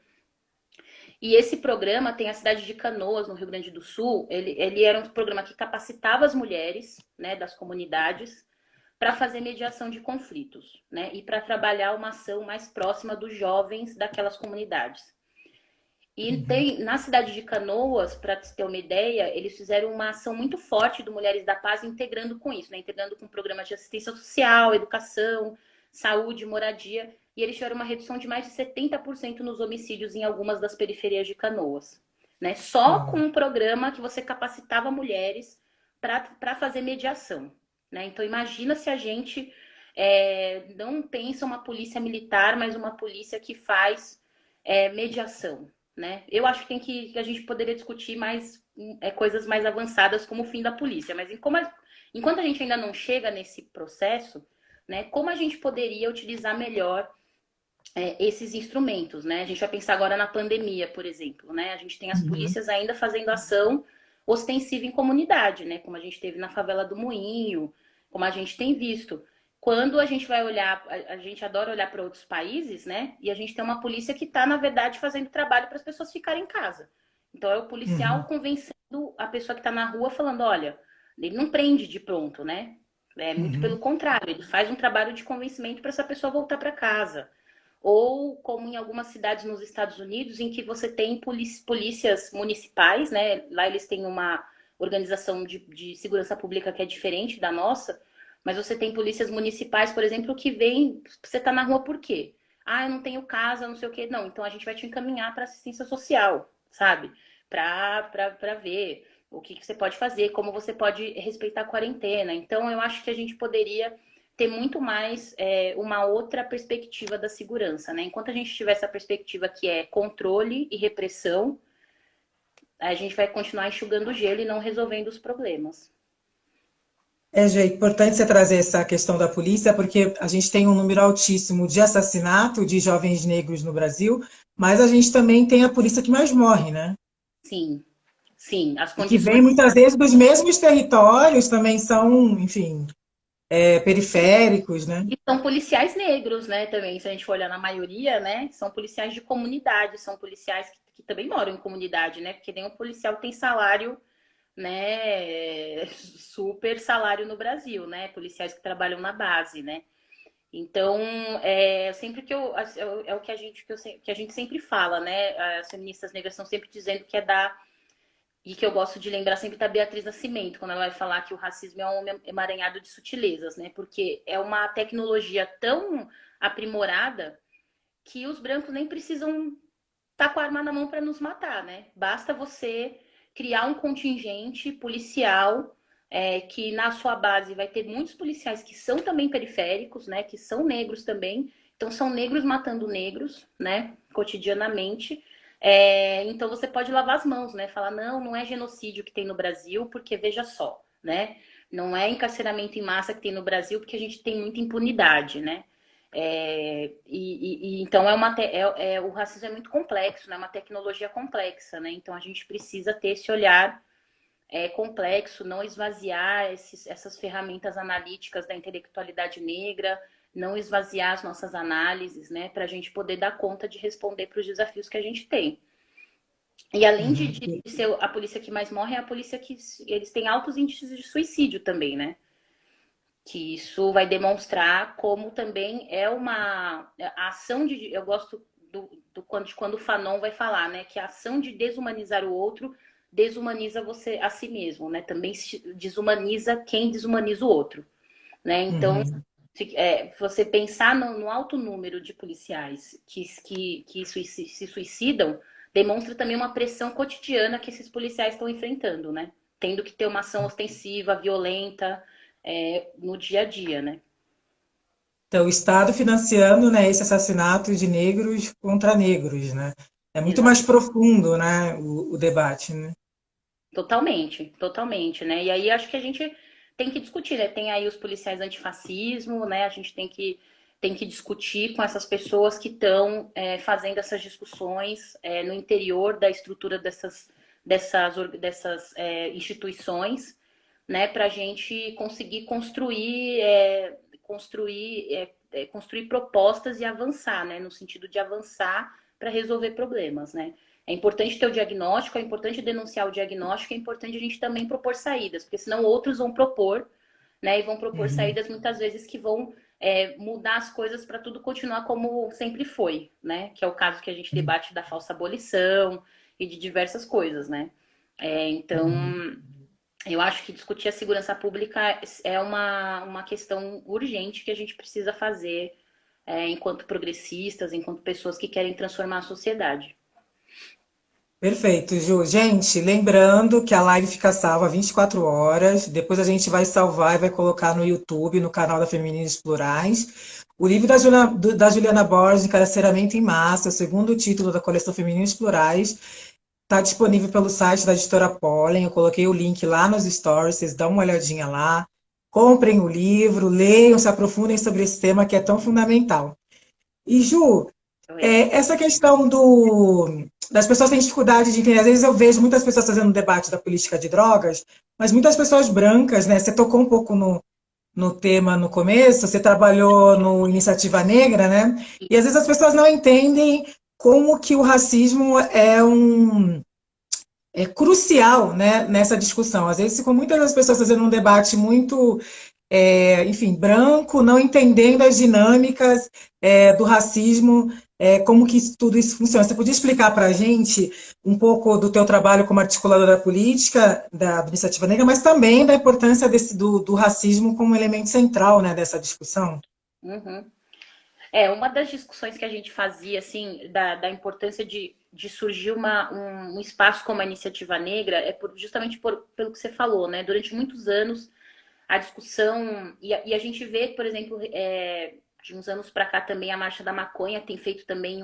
E esse programa tem a cidade de Canoas, no Rio Grande do Sul. Ele era um programa que capacitava as mulheres, né, das comunidades para fazer mediação de conflitos, né, e para trabalhar uma ação mais próxima dos jovens daquelas comunidades. E Uhum. tem na cidade de Canoas, para ter uma ideia, eles fizeram uma ação muito forte do Mulheres da Paz integrando com isso, né? Integrando com programas de assistência social, educação, saúde, moradia. E eles tiveram uma redução de mais de 70% nos homicídios em algumas das periferias de Canoas. Né? Só com Uau. um programa que você capacitava mulheres para fazer mediação. Né? Então imagina se a gente não pensa uma polícia militar, mas uma polícia que faz mediação. Né? Eu acho que a gente poderia discutir mais coisas mais avançadas como o fim da polícia, mas enquanto a gente ainda não chega nesse processo, né, como a gente poderia utilizar melhor esses instrumentos, né? A gente vai pensar agora na pandemia, por exemplo, né? A gente tem as Uhum. polícias ainda fazendo ação ostensiva em comunidade, né? Como a gente teve na favela do Moinho, como a gente tem visto. Quando a gente vai olhar, a gente adora olhar para outros países, né? E a gente tem uma polícia que está, na verdade, fazendo trabalho para as pessoas ficarem em casa. Então é o policial Uhum. convencendo a pessoa que está na rua, falando, olha, ele não prende de pronto, né? É muito pelo Uhum. contrário, ele faz um trabalho de convencimento para essa pessoa voltar para casa. Ou como em algumas cidades nos Estados Unidos, em que você tem polícias municipais, né? Lá eles têm uma organização de segurança pública que é diferente da nossa, mas você tem polícias municipais, por exemplo, que vem. Você tá na rua por quê? Ah, eu não tenho casa, não sei o quê. Não, então a gente vai te encaminhar para assistência social, sabe? Para ver o que você pode fazer, como você pode respeitar a quarentena. Então, eu acho que a gente poderia ter muito mais uma outra perspectiva da segurança, né? Enquanto a gente tiver essa perspectiva que é controle e repressão, a gente vai continuar enxugando gelo e não resolvendo os problemas. É importante você trazer essa questão da polícia, porque a gente tem um número altíssimo de assassinato de jovens negros no Brasil, mas a gente também tem a polícia que mais morre, né? Sim, sim, as E que condições. vem muitas vezes dos mesmos territórios, também são, enfim, periféricos, né? E são policiais negros, né, também, se a gente for olhar na maioria, né, são policiais de comunidade, são policiais que também moram em comunidade, né, porque nenhum policial tem salário, né, super salário no Brasil, né, policiais que trabalham na base, né. Então, sempre é o que que a gente sempre fala, né, as feministas negras estão sempre dizendo que é da e que eu gosto de lembrar sempre da Beatriz Nascimento, quando ela vai falar que o racismo é um emaranhado de sutilezas, né? Porque é uma tecnologia tão aprimorada que os brancos nem precisam estar com a arma na mão para nos matar, né? Basta você criar um contingente policial que na sua base vai ter muitos policiais que são também periféricos, né? Que são negros também. Então são negros matando negros, né? Cotidianamente. Então você pode lavar as mãos, né? Falar, não, não é genocídio que tem no Brasil, porque veja só, né? Não é encarceramento em massa que tem no Brasil, porque a gente tem muita impunidade, né? Então o racismo é muito complexo, né? É uma tecnologia complexa, né? Então a gente precisa ter esse olhar complexo, não esvaziar essas ferramentas analíticas da intelectualidade negra, não esvaziar as nossas análises, né? Para a gente poder dar conta de responder para os desafios que a gente tem. E além Uhum. de ser a polícia que mais morre, é a polícia que eles têm altos índices de suicídio também, né? Que isso vai demonstrar como também é uma a ação de eu gosto de quando o Fanon vai falar, né? Que a ação de desumanizar o outro desumaniza você a si mesmo, né? Também desumaniza quem desumaniza o outro, né? Então, Uhum. você pensar no alto número de policiais que se suicidam demonstra também uma pressão cotidiana que esses policiais estão enfrentando, né? Tendo que ter uma ação ostensiva, violenta, no dia a dia, né? Então, o Estado financiando, né, esse assassinato de negros contra negros, né? É muito mais Exatamente. profundo, né, o debate, né? Totalmente, totalmente, né? E aí acho que a gente tem que discutir, né? Tem aí os policiais antifascismo, né? A gente tem que discutir com essas pessoas que estão fazendo essas discussões no interior da estrutura dessas instituições, né? Para a gente conseguir construir propostas e avançar, né? No sentido de avançar para resolver problemas, né? É importante ter o diagnóstico, é importante denunciar o diagnóstico, é importante a gente também propor saídas, porque senão outros vão propor, né? E vão propor Uhum. saídas muitas vezes que vão mudar as coisas para tudo continuar como sempre foi, né? Que é o caso que a gente debate da falsa abolição e de diversas coisas, né? Então, Uhum. eu acho que discutir a segurança pública é uma questão urgente que a gente precisa fazer enquanto progressistas, enquanto pessoas que querem transformar a sociedade. Perfeito, Ju. Gente, lembrando que a live fica salva 24 horas. Depois a gente vai salvar e vai colocar no YouTube, no canal da Femininos Plurais. O livro da Juliana Borges, Encarceramento em Massa, o segundo título da coleção Femininos Plurais, está disponível pelo site da editora Pollen. Eu coloquei o link lá nos stories, vocês dão uma olhadinha lá. Comprem o livro, leiam, se aprofundem sobre esse tema que é tão fundamental. E, Ju, essa questão das pessoas têm dificuldade de entender. Às vezes eu vejo muitas pessoas fazendo um debate da política de drogas, mas muitas pessoas brancas, né? Você tocou um pouco no tema no começo, você trabalhou no Iniciativa Negra, né? E às vezes as pessoas não entendem como que o racismo é crucial, né, nessa discussão. Às vezes ficam muitas das pessoas fazendo um debate muito enfim, branco, não entendendo as dinâmicas do racismo, como que tudo isso funciona. Você podia explicar para a gente um pouco do teu trabalho como articuladora política da Iniciativa Negra, mas também da importância do racismo como elemento central, né, dessa discussão? Uhum. Uma das discussões que a gente fazia, assim, da importância de surgir um espaço como a Iniciativa Negra, justamente pelo que você falou, né? Durante muitos anos, a discussão, e a gente vê, por exemplo, de uns anos para cá também, a Marcha da Maconha tem feito também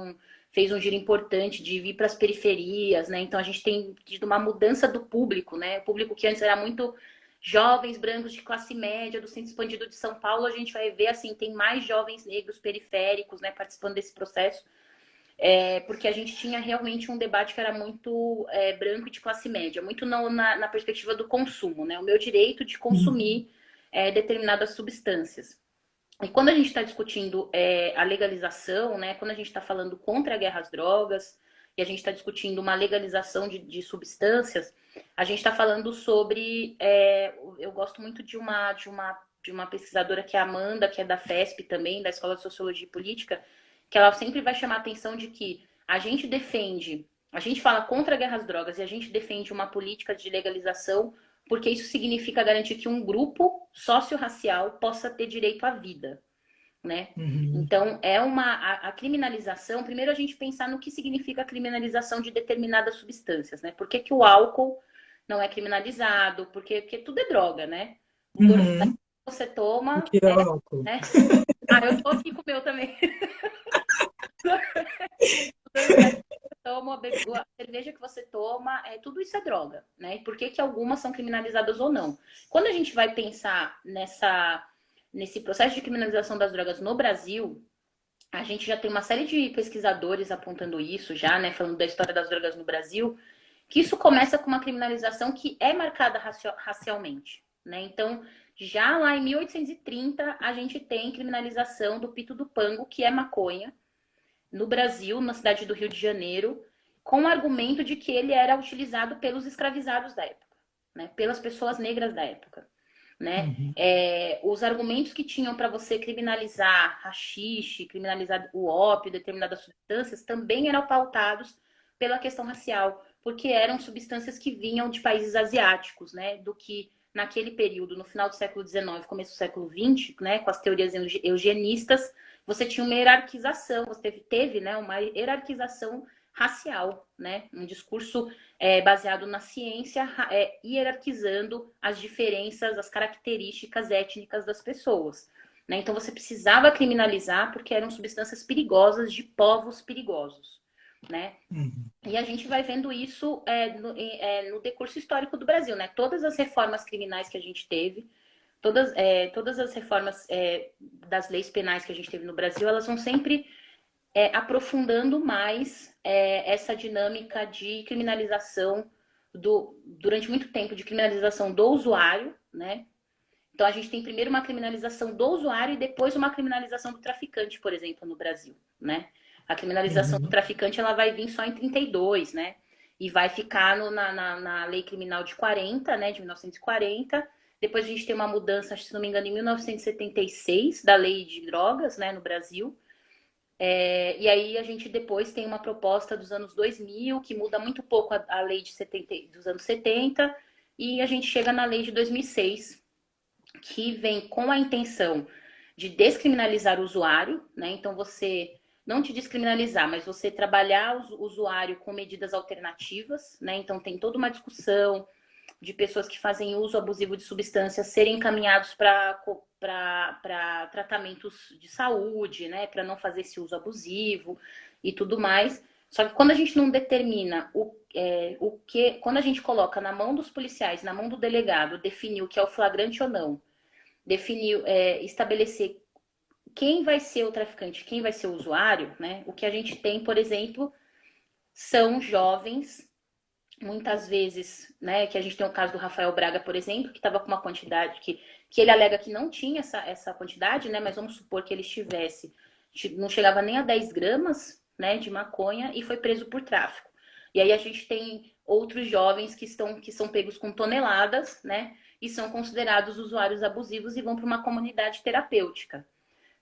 fez um giro importante de vir para as periferias, né? Então a gente tem tido uma mudança do público, né? O público que antes era muito jovens brancos de classe média do centro expandido de São Paulo, a gente vai ver assim, tem mais jovens negros periféricos, né, participando desse processo, porque a gente tinha realmente um debate que era muito branco e de classe média, muito na perspectiva do consumo, né, o meu direito de consumir determinadas substâncias. E quando a gente está discutindo a legalização, né, quando a gente está falando contra a guerra às drogas, e a gente está discutindo uma legalização de substâncias, a gente está falando sobre. Eu gosto muito de uma pesquisadora que é a Amanda, que é da FESP também, da Escola de Sociologia e Política, que ela sempre vai chamar a atenção de que a gente fala contra a guerra às drogas e a gente defende uma política de legalização porque isso significa garantir que um grupo socio-racial possa ter direito à vida, né? Uhum. Então, a criminalização, primeiro a gente pensar no que significa a criminalização de determinadas substâncias, né? Por que, que o álcool não é criminalizado? Porque tudo é droga, né? O Dorflex Uhum. que você toma, Que álcool. né? Ah, eu tô aqui com o meu também. O Dorflex que você toma, a cerveja que você toma, tudo isso é droga, né? E por que que algumas são criminalizadas ou não? Quando a gente vai pensar nesse processo de criminalização das drogas no Brasil, a gente já tem uma série de pesquisadores apontando isso já, né, falando da história das drogas no Brasil, que isso começa com uma criminalização que é marcada racialmente, né? Então, já lá em 1830, a gente tem criminalização do pito do pango, que é maconha, no Brasil, na cidade do Rio de Janeiro, com o argumento de que ele era utilizado pelos escravizados da época, né, pelas pessoas negras da época. né? Uhum. Os argumentos que tinham para você criminalizar haxixe, criminalizar o ópio, determinadas substâncias, também eram pautados pela questão racial, porque eram substâncias que vinham de países asiáticos, né? Do que naquele período, no final do século XIX, começo do século XX, né? Com as teorias eugenistas, você tinha uma hierarquização, você teve né, uma hierarquização racial, né? Um discurso baseado na ciência, hierarquizando as diferenças, as características étnicas das pessoas. Né? Então você precisava criminalizar porque eram substâncias perigosas de povos perigosos. Né? Uhum. E a gente vai vendo isso no decurso histórico do Brasil. Né? Todas as reformas criminais que a gente teve, todas as reformas das leis penais que a gente teve no Brasil, elas vão sempre aprofundando mais essa dinâmica de criminalização durante muito tempo, de criminalização do usuário, né? Então a gente tem primeiro uma criminalização do usuário e depois uma criminalização do traficante, por exemplo, no Brasil, né? A criminalização do Uhum. traficante ela vai vir só em 32, né? E vai ficar na lei criminal de 40, né? De 1940. Depois a gente tem uma mudança, se não me engano, em 1976, da lei de drogas, né? No Brasil. E aí a gente depois tem uma proposta dos anos 2000, que muda muito pouco a lei dos anos 70, e a gente chega na lei de 2006, que vem com a intenção de descriminalizar o usuário, né? Então você não te descriminalizar, mas você trabalhar o usuário com medidas alternativas, né? Então tem toda uma discussão de pessoas que fazem uso abusivo de substâncias serem encaminhados para tratamentos de saúde, né? Para não fazer esse uso abusivo e tudo mais. Só que quando a gente não determina quando a gente coloca na mão dos policiais, na mão do delegado, definir o que é o flagrante ou não, definir, estabelecer quem vai ser o traficante, quem vai ser o usuário, né? O que a gente tem, por exemplo, são jovens muitas vezes, né, que a gente tem o caso do Rafael Braga, por exemplo, que estava com uma quantidade que ele alega que não tinha essa quantidade, né, mas vamos supor que ele estivesse, não chegava nem a 10 gramas, né, de maconha e foi preso por tráfico. E aí a gente tem outros jovens que são pegos com toneladas, né, e são considerados usuários abusivos e vão para uma comunidade terapêutica.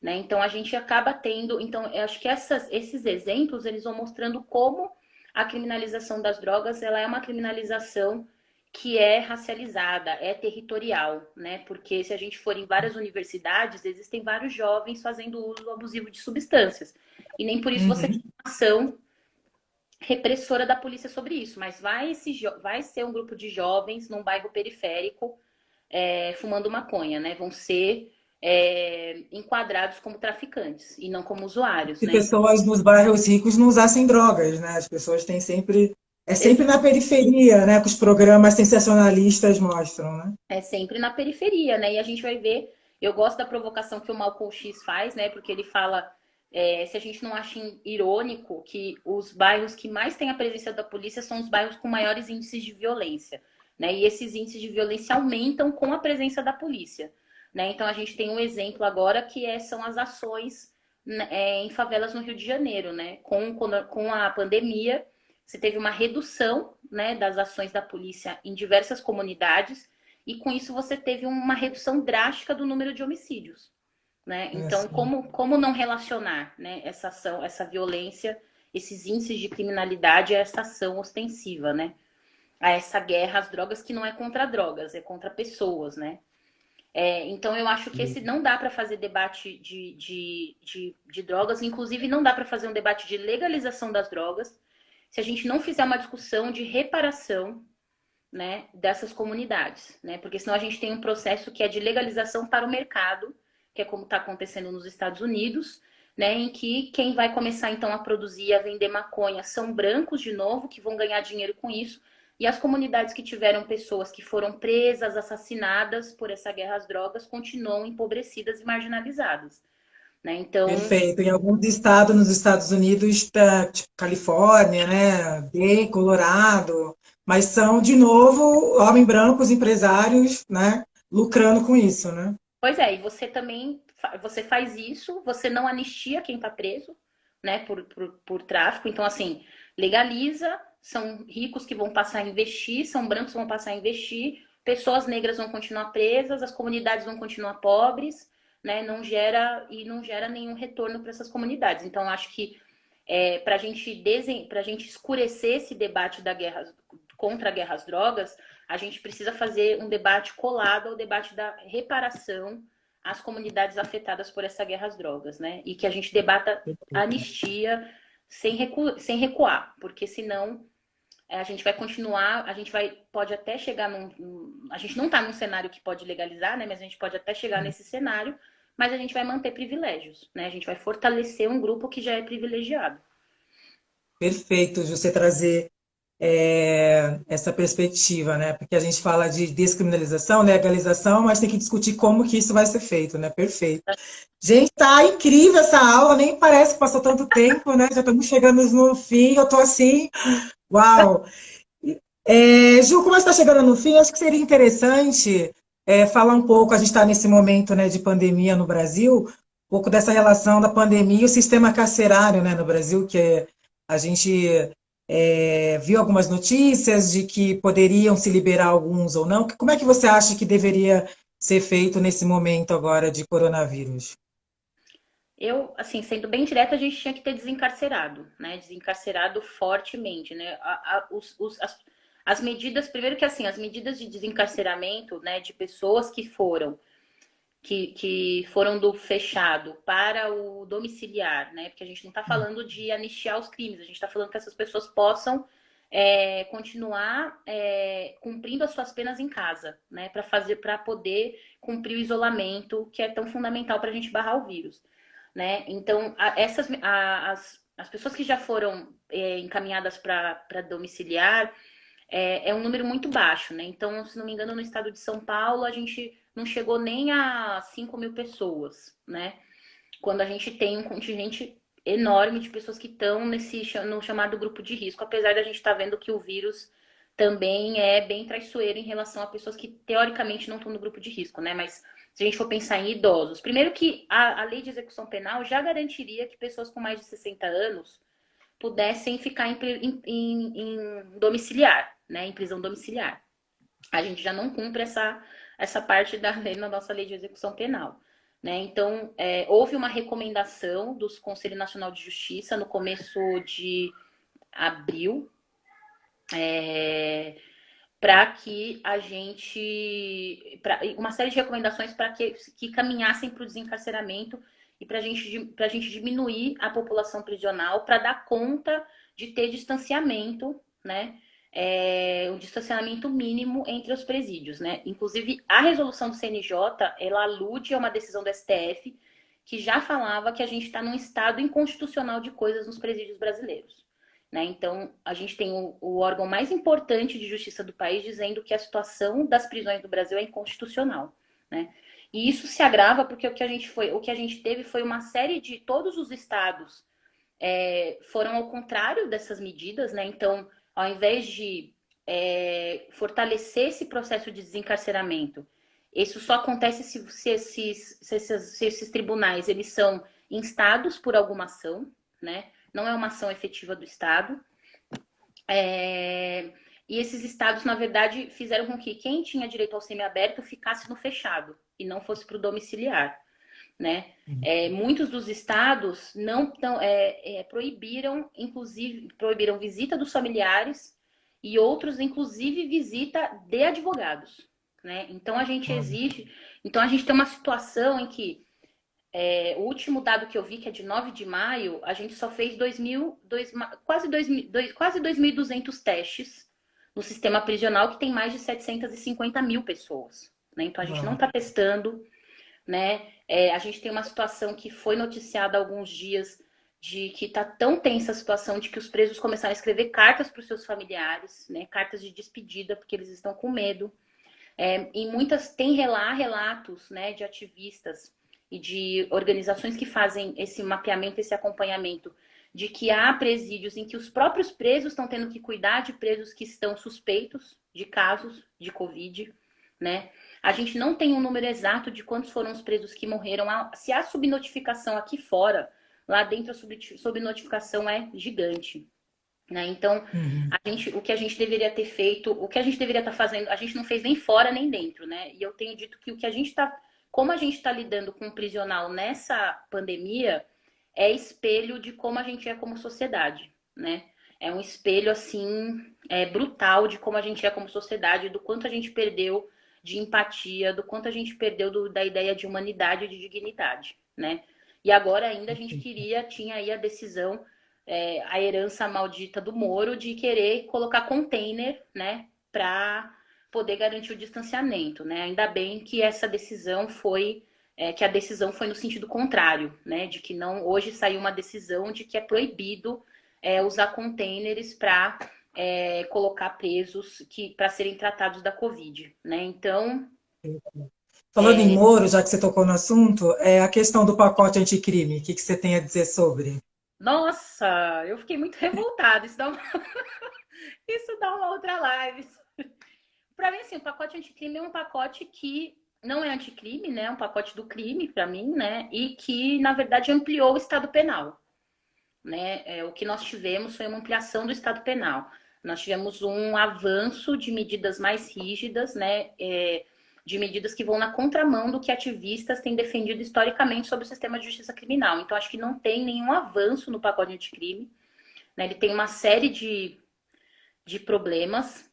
Né? Então a gente acaba tendo, então eu acho que esses exemplos eles vão mostrando como a criminalização das drogas ela é uma criminalização que é racializada, é territorial, né? Porque se a gente for em várias universidades, existem vários jovens fazendo uso abusivo de substâncias. E nem por isso você tem Uhum. uma ação repressora da polícia sobre isso, mas vai ser um grupo de jovens num bairro periférico fumando maconha, né? Vão ser enquadrados como traficantes e não como usuários, Se né? pessoas nos bairros ricos não usassem drogas, né? As pessoas têm sempre. É sempre na periferia, né? Que os programas sensacionalistas mostram, né? É sempre na periferia, né? E a gente vai ver. Eu gosto da provocação que o Malcolm X faz, né? Porque ele fala. Se a gente não acha irônico que os bairros que mais têm a presença da polícia são os bairros com maiores índices de violência, né? E esses índices de violência aumentam com a presença da polícia, né? Então a gente tem um exemplo agora que são as ações em favelas no Rio de Janeiro, né? Com a pandemia, você teve uma redução, né, das ações da polícia em diversas comunidades e com isso você teve uma redução drástica do número de homicídios, né? É Então, assim. como não relacionar, né, essa ação, essa violência, esses índices de criminalidade a essa ação ostensiva, né? A essa guerra às drogas que não é contra drogas, é contra pessoas, né? Então, eu acho que esse não dá para fazer debate de drogas, inclusive não dá para fazer um debate de legalização das drogas, se a gente não fizer uma discussão de reparação, né, dessas comunidades, né? Porque senão a gente tem um processo que é de legalização para o mercado, que é como está acontecendo nos Estados Unidos, né, em que quem vai começar então a produzir e a vender maconha são brancos de novo, que vão ganhar dinheiro com isso, e as comunidades que tiveram pessoas que foram presas, assassinadas por essa guerra às drogas, continuam empobrecidas e marginalizadas, né? Então, Perfeito. Em alguns estados nos Estados Unidos, tipo Califórnia, né? Bem, Colorado, mas são, de novo, homens brancos, empresários, né? Lucrando com isso, né? pois é, e você também você faz isso, você não anistia quem está preso, né, por tráfico. Então, assim, legaliza, são ricos que vão passar a investir, são brancos que vão passar a investir, pessoas negras vão continuar presas, as comunidades vão continuar pobres, né? Não gera nenhum retorno para essas comunidades. Então, acho que para a gente escurecer esse debate da guerra contra a guerra às drogas, a gente precisa fazer um debate colado ao debate da reparação às comunidades afetadas por essa guerra às drogas, né? E que a gente debata anistia sem recuar, porque senão a gente vai continuar, pode até chegar a gente não está num cenário que pode legalizar, né? Mas a gente pode até chegar nesse cenário, mas a gente vai manter privilégios, né? A gente vai fortalecer um grupo que já é privilegiado. Perfeito, Ju, você trazer essa perspectiva, né? Porque a gente fala de descriminalização, legalização, mas tem que discutir como que isso vai ser feito, né? Perfeito. Gente, tá incrível essa aula, nem parece que passou tanto tempo, né? Já estamos chegando no fim, eu tô assim, uau! Ju, como está chegando no fim, acho que seria interessante falar um pouco, a gente está nesse momento, né, de pandemia no Brasil, um pouco dessa relação da pandemia e o sistema carcerário, né, no Brasil, a gente viu algumas notícias de que poderiam se liberar alguns ou não. Como é que você acha que deveria ser feito nesse momento agora de coronavírus? Eu, assim, sendo bem direta, a gente tinha que ter desencarcerado, né? Desencarcerado fortemente, né? As medidas, primeiro que assim, as medidas de desencarceramento, né, de pessoas que foram do fechado para o domiciliar, né? Porque a gente não está falando de anistiar os crimes, a gente está falando que essas pessoas possam continuar cumprindo as suas penas em casa, né? Para poder cumprir o isolamento que é tão fundamental para a gente barrar o vírus, né? Então, as pessoas que já foram encaminhadas para domiciliar um número muito baixo, né? Então, se não me engano, no estado de São Paulo, a gente não chegou nem a 5 mil pessoas, né? Quando a gente tem um contingente enorme de pessoas que estão no chamado grupo de risco, apesar da gente estar vendo que o vírus também é bem traiçoeiro em relação a pessoas que teoricamente não estão no grupo de risco, né? Mas se a gente for pensar em idosos, primeiro que a lei de execução penal já garantiria que pessoas com mais de 60 anos pudessem ficar em domiciliar, né? Em prisão domiciliar. A gente já não cumpre essa parte da lei na nossa lei de execução penal. Né? Então, houve uma recomendação do Conselho Nacional de Justiça no começo de abril, para que a gente. Uma série de recomendações para que caminhassem para o desencarceramento e para a gente diminuir a população prisional para dar conta de ter distanciamento, né? O distanciamento mínimo entre os presídios, né? Inclusive, a resolução do CNJ, ela alude a uma decisão do STF que já falava que a gente está num estado inconstitucional de coisas nos presídios brasileiros. Né? Então, a gente tem o órgão mais importante de justiça do país dizendo que a situação das prisões do Brasil é inconstitucional. Né? E isso se agrava porque o que a gente teve foi uma série de todos os estados foram ao contrário dessas medidas, né? Então, ao invés de fortalecer esse processo de desencarceramento, isso só acontece se esses tribunais eles são instados por alguma ação, né? Não é uma ação efetiva do Estado. E esses estados, na verdade, fizeram com que quem tinha direito ao semiaberto ficasse no fechado e não fosse para o domiciliar. Né? Muitos dos estados proibiram, inclusive, proibiram visita dos familiares e outros, inclusive, visita de advogados. Né? Então a gente tem uma situação em que o último dado que eu vi, que é de 9 de maio, a gente só fez quase 2.200 testes no sistema prisional, que tem mais de 750 mil pessoas. Né? Então a gente não está testando. Né? A gente tem uma situação que foi noticiada há alguns dias de que está tão tensa a situação de que os presos começaram a escrever cartas para os seus familiares, né? Cartas de despedida, porque eles estão com medo. E muitas tem relatos, né, de ativistas e de organizações que fazem esse mapeamento, esse acompanhamento, de que há presídios em que os próprios presos estão tendo que cuidar de presos que estão suspeitos de casos de Covid, né? A gente não tem um número exato de quantos foram os presos que morreram. Se há subnotificação aqui fora, lá dentro a subnotificação é gigante. né? Então, Uhum. o que a gente deveria ter feito, o que a gente deveria estar fazendo, a gente não fez nem fora nem dentro, né? E eu tenho dito que o que a gente está, como a gente está lidando com o prisional nessa pandemia, é espelho de como a gente é como sociedade, né? É um espelho assim, brutal de como a gente é como sociedade, do quanto a gente perdeu de empatia, do quanto a gente perdeu da ideia de humanidade e de dignidade, né? E agora ainda a gente tinha aí a decisão, a herança maldita do Moro de querer colocar container, né, para poder garantir o distanciamento, né? Ainda bem que essa decisão foi que a decisão foi no sentido contrário, né? De que não hoje saiu uma decisão de que é proibido usar containers para colocar presos que para serem tratados da Covid, né? Então, Falando em Moro, já que você tocou no assunto, é a questão do pacote anticrime. O que você tem a dizer sobre? nossa, eu fiquei muito revoltada. Isso dá uma outra live. Para mim, assim, o pacote anticrime é um pacote que não é anticrime, né? É um pacote do crime, para mim, né? E que, na verdade, ampliou o Estado Penal, né? O que nós tivemos foi uma ampliação do Estado Penal. Nós tivemos um avanço de medidas mais rígidas, né? De medidas que vão na contramão do que ativistas têm defendido historicamente sobre o sistema de justiça criminal. Então, acho que não tem nenhum avanço no pacote anticrime, né? Ele tem uma série de problemas.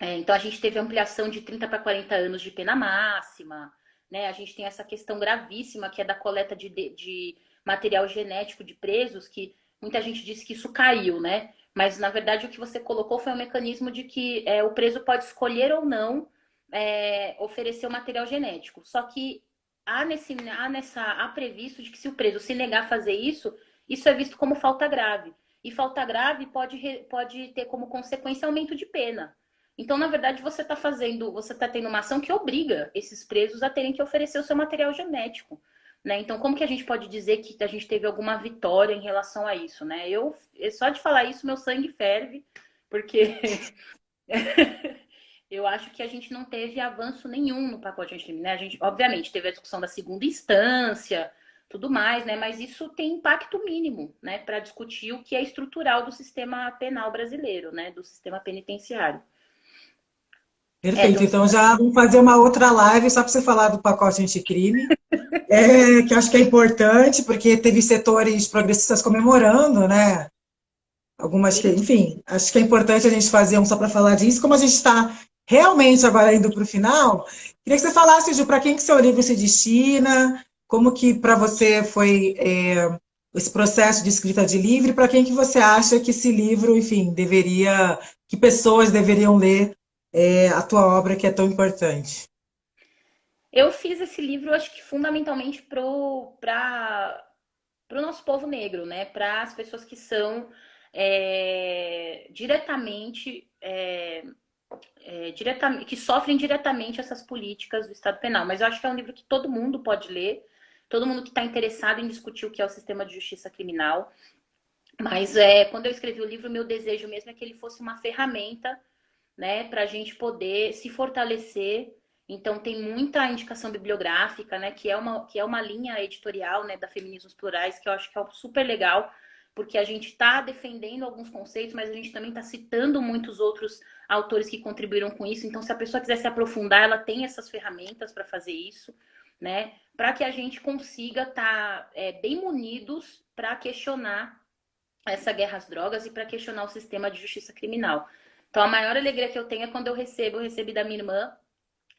Então, a gente teve ampliação de 30 para 40 anos de pena máxima, né? A gente tem essa questão gravíssima que é da coleta de material genético de presos, que muita gente disse que isso caiu, né? Mas, na verdade, o que você colocou foi um mecanismo de que o preso pode escolher ou não oferecer o material genético. Só que há previsto de que se o preso se negar a fazer isso, isso é visto como falta grave. E falta grave pode ter como consequência aumento de pena. Então, na verdade, você está tendo uma ação que obriga esses presos a terem que oferecer o seu material genético, né? Então, como que a gente pode dizer que a gente teve alguma vitória em relação a isso, né? Só de falar isso, meu sangue ferve, porque eu acho que a gente não teve avanço nenhum no pacote anticrime, né? A gente, obviamente, teve a discussão da segunda instância, tudo mais, né? Mas isso tem impacto mínimo, né? Para discutir o que é estrutural do sistema penal brasileiro, né? Do sistema penitenciário. Perfeito. Então, Então já vamos fazer uma outra live só para você falar do pacote anticrime, que eu acho que é importante, porque teve setores progressistas comemorando, né? Algumas que, enfim, acho que é importante a gente fazer um só para falar disso. Como a gente está realmente agora indo para o final, queria que você falasse, Ju, para quem que seu livro se destina, como que para você foi esse processo de escrita de livro, e para quem que você acha que esse livro, enfim, deveria, que pessoas deveriam ler a tua obra que é tão importante. eu fiz esse livro, acho que fundamentalmente para o nosso povo negro, né? Para as pessoas que são diretamente, que sofrem diretamente essas políticas do Estado Penal. Mas eu acho que é um livro que todo mundo pode ler, todo mundo que está interessado em discutir o que é o sistema de justiça criminal. Mas quando eu escrevi o livro, meu desejo mesmo é que ele fosse uma ferramenta, né, para a gente poder se fortalecer. Então tem muita indicação bibliográfica, né, que é uma linha editorial, né, da Feminismos Plurais, que eu acho que é super legal, porque a gente está defendendo alguns conceitos, mas a gente também está citando muitos outros autores que contribuíram com isso. Então, se a pessoa quiser se aprofundar, ela tem essas ferramentas para fazer isso, né, para que a gente consiga estar bem munidos para questionar essa guerra às drogas e para questionar o sistema de justiça criminal. Então, a maior alegria que eu tenho é quando eu recebi da minha irmã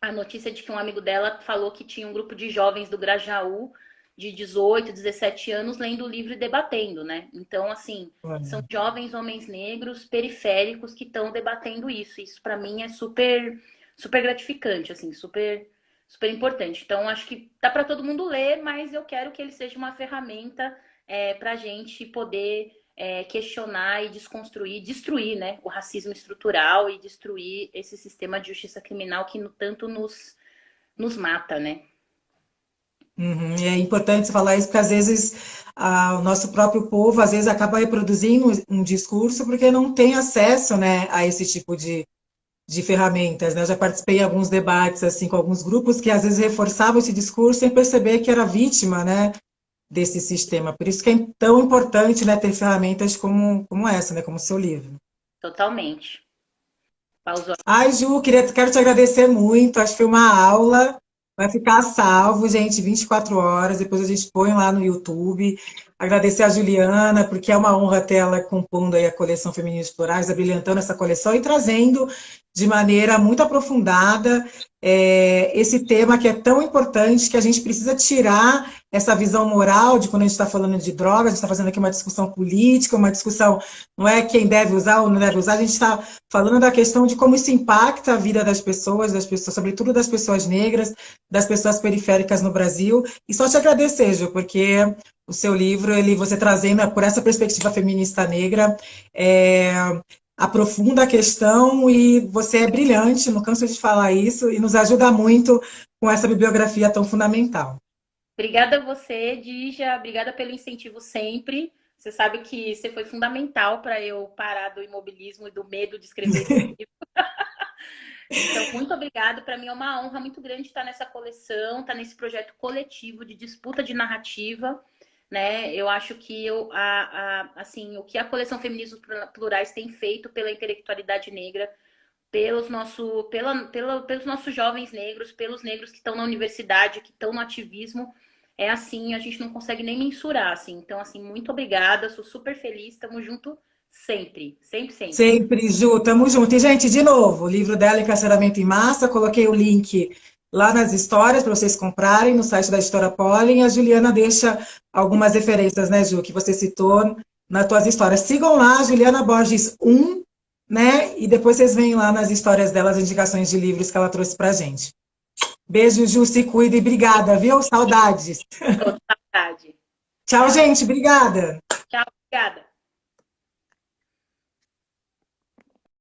a notícia de que um amigo dela falou que tinha um grupo de jovens do Grajaú de 18, 17 anos lendo o livro e debatendo, né? Então, assim, são jovens homens negros periféricos que estão debatendo isso. Isso para mim é super super gratificante, assim, super super importante. Então, acho que dá para todo mundo ler, mas eu quero que ele seja uma ferramenta para a gente poder questionar e desconstruir, destruir, né, o racismo estrutural e destruir esse sistema de justiça criminal que tanto nos mata, né? Uhum, e é importante você falar isso porque às vezes o nosso próprio povo às vezes acaba reproduzindo um discurso porque não tem acesso, né, a esse tipo de ferramentas, né? Eu já participei em alguns debates assim com alguns grupos que às vezes reforçavam esse discurso sem perceber que era vítima, né, desse sistema. Por isso que é tão importante, né, ter ferramentas como essa, né, como o seu livro. Totalmente. Pausou. Ai, Ju, quero te agradecer muito. Acho que foi uma aula. Vai ficar salvo, gente, 24 horas. Depois a gente põe lá no YouTube. Agradecer a Juliana, porque é uma honra ter ela compondo aí a coleção Femininos Plurais, abrilhantando essa coleção e trazendo de maneira muito aprofundada esse tema que é tão importante, que a gente precisa tirar essa visão moral de quando a gente está falando de droga, a gente está fazendo aqui uma discussão política, uma discussão, não é quem deve usar ou não deve usar, a gente está falando da questão de como isso impacta a vida das pessoas, sobretudo das pessoas negras, das pessoas periféricas no Brasil. E só te agradecer, Ju, porque o seu livro, você trazendo por essa perspectiva feminista negra, aprofunda a questão e você é brilhante, não canso de falar isso, e nos ajuda muito com essa bibliografia tão fundamental. Obrigada a você, Dija. Obrigada pelo incentivo sempre. Você sabe que você foi fundamental para eu parar do imobilismo e do medo de escrever esse livro. Então, muito obrigada. Para mim é uma honra muito grande estar nessa coleção, estar nesse projeto coletivo de disputa de narrativa. Né? Eu acho que assim, o que a coleção Feminismos Plurais tem feito pela intelectualidade negra, pelos nossos jovens negros, pelos negros que estão na universidade, que estão no ativismo, é assim, a gente não consegue nem mensurar, assim. Então, assim, muito obrigada, sou super feliz, estamos junto sempre, sempre, sempre. Sempre, Ju, tamo junto. E, gente, de novo, o livro dela, Encarceramento em Massa, coloquei o link lá nas histórias para vocês comprarem no site da editora Pollen. A Juliana deixa algumas referências, né, Ju, que você citou nas tuas histórias. Sigam lá, Juliana Borges 1, né? E depois vocês veem lá nas histórias dela as indicações de livros que ela trouxe pra gente. Beijo, Ju, se cuida e obrigada, viu? Saudades. Saudade. Tchau, gente, obrigada. Tchau, obrigada.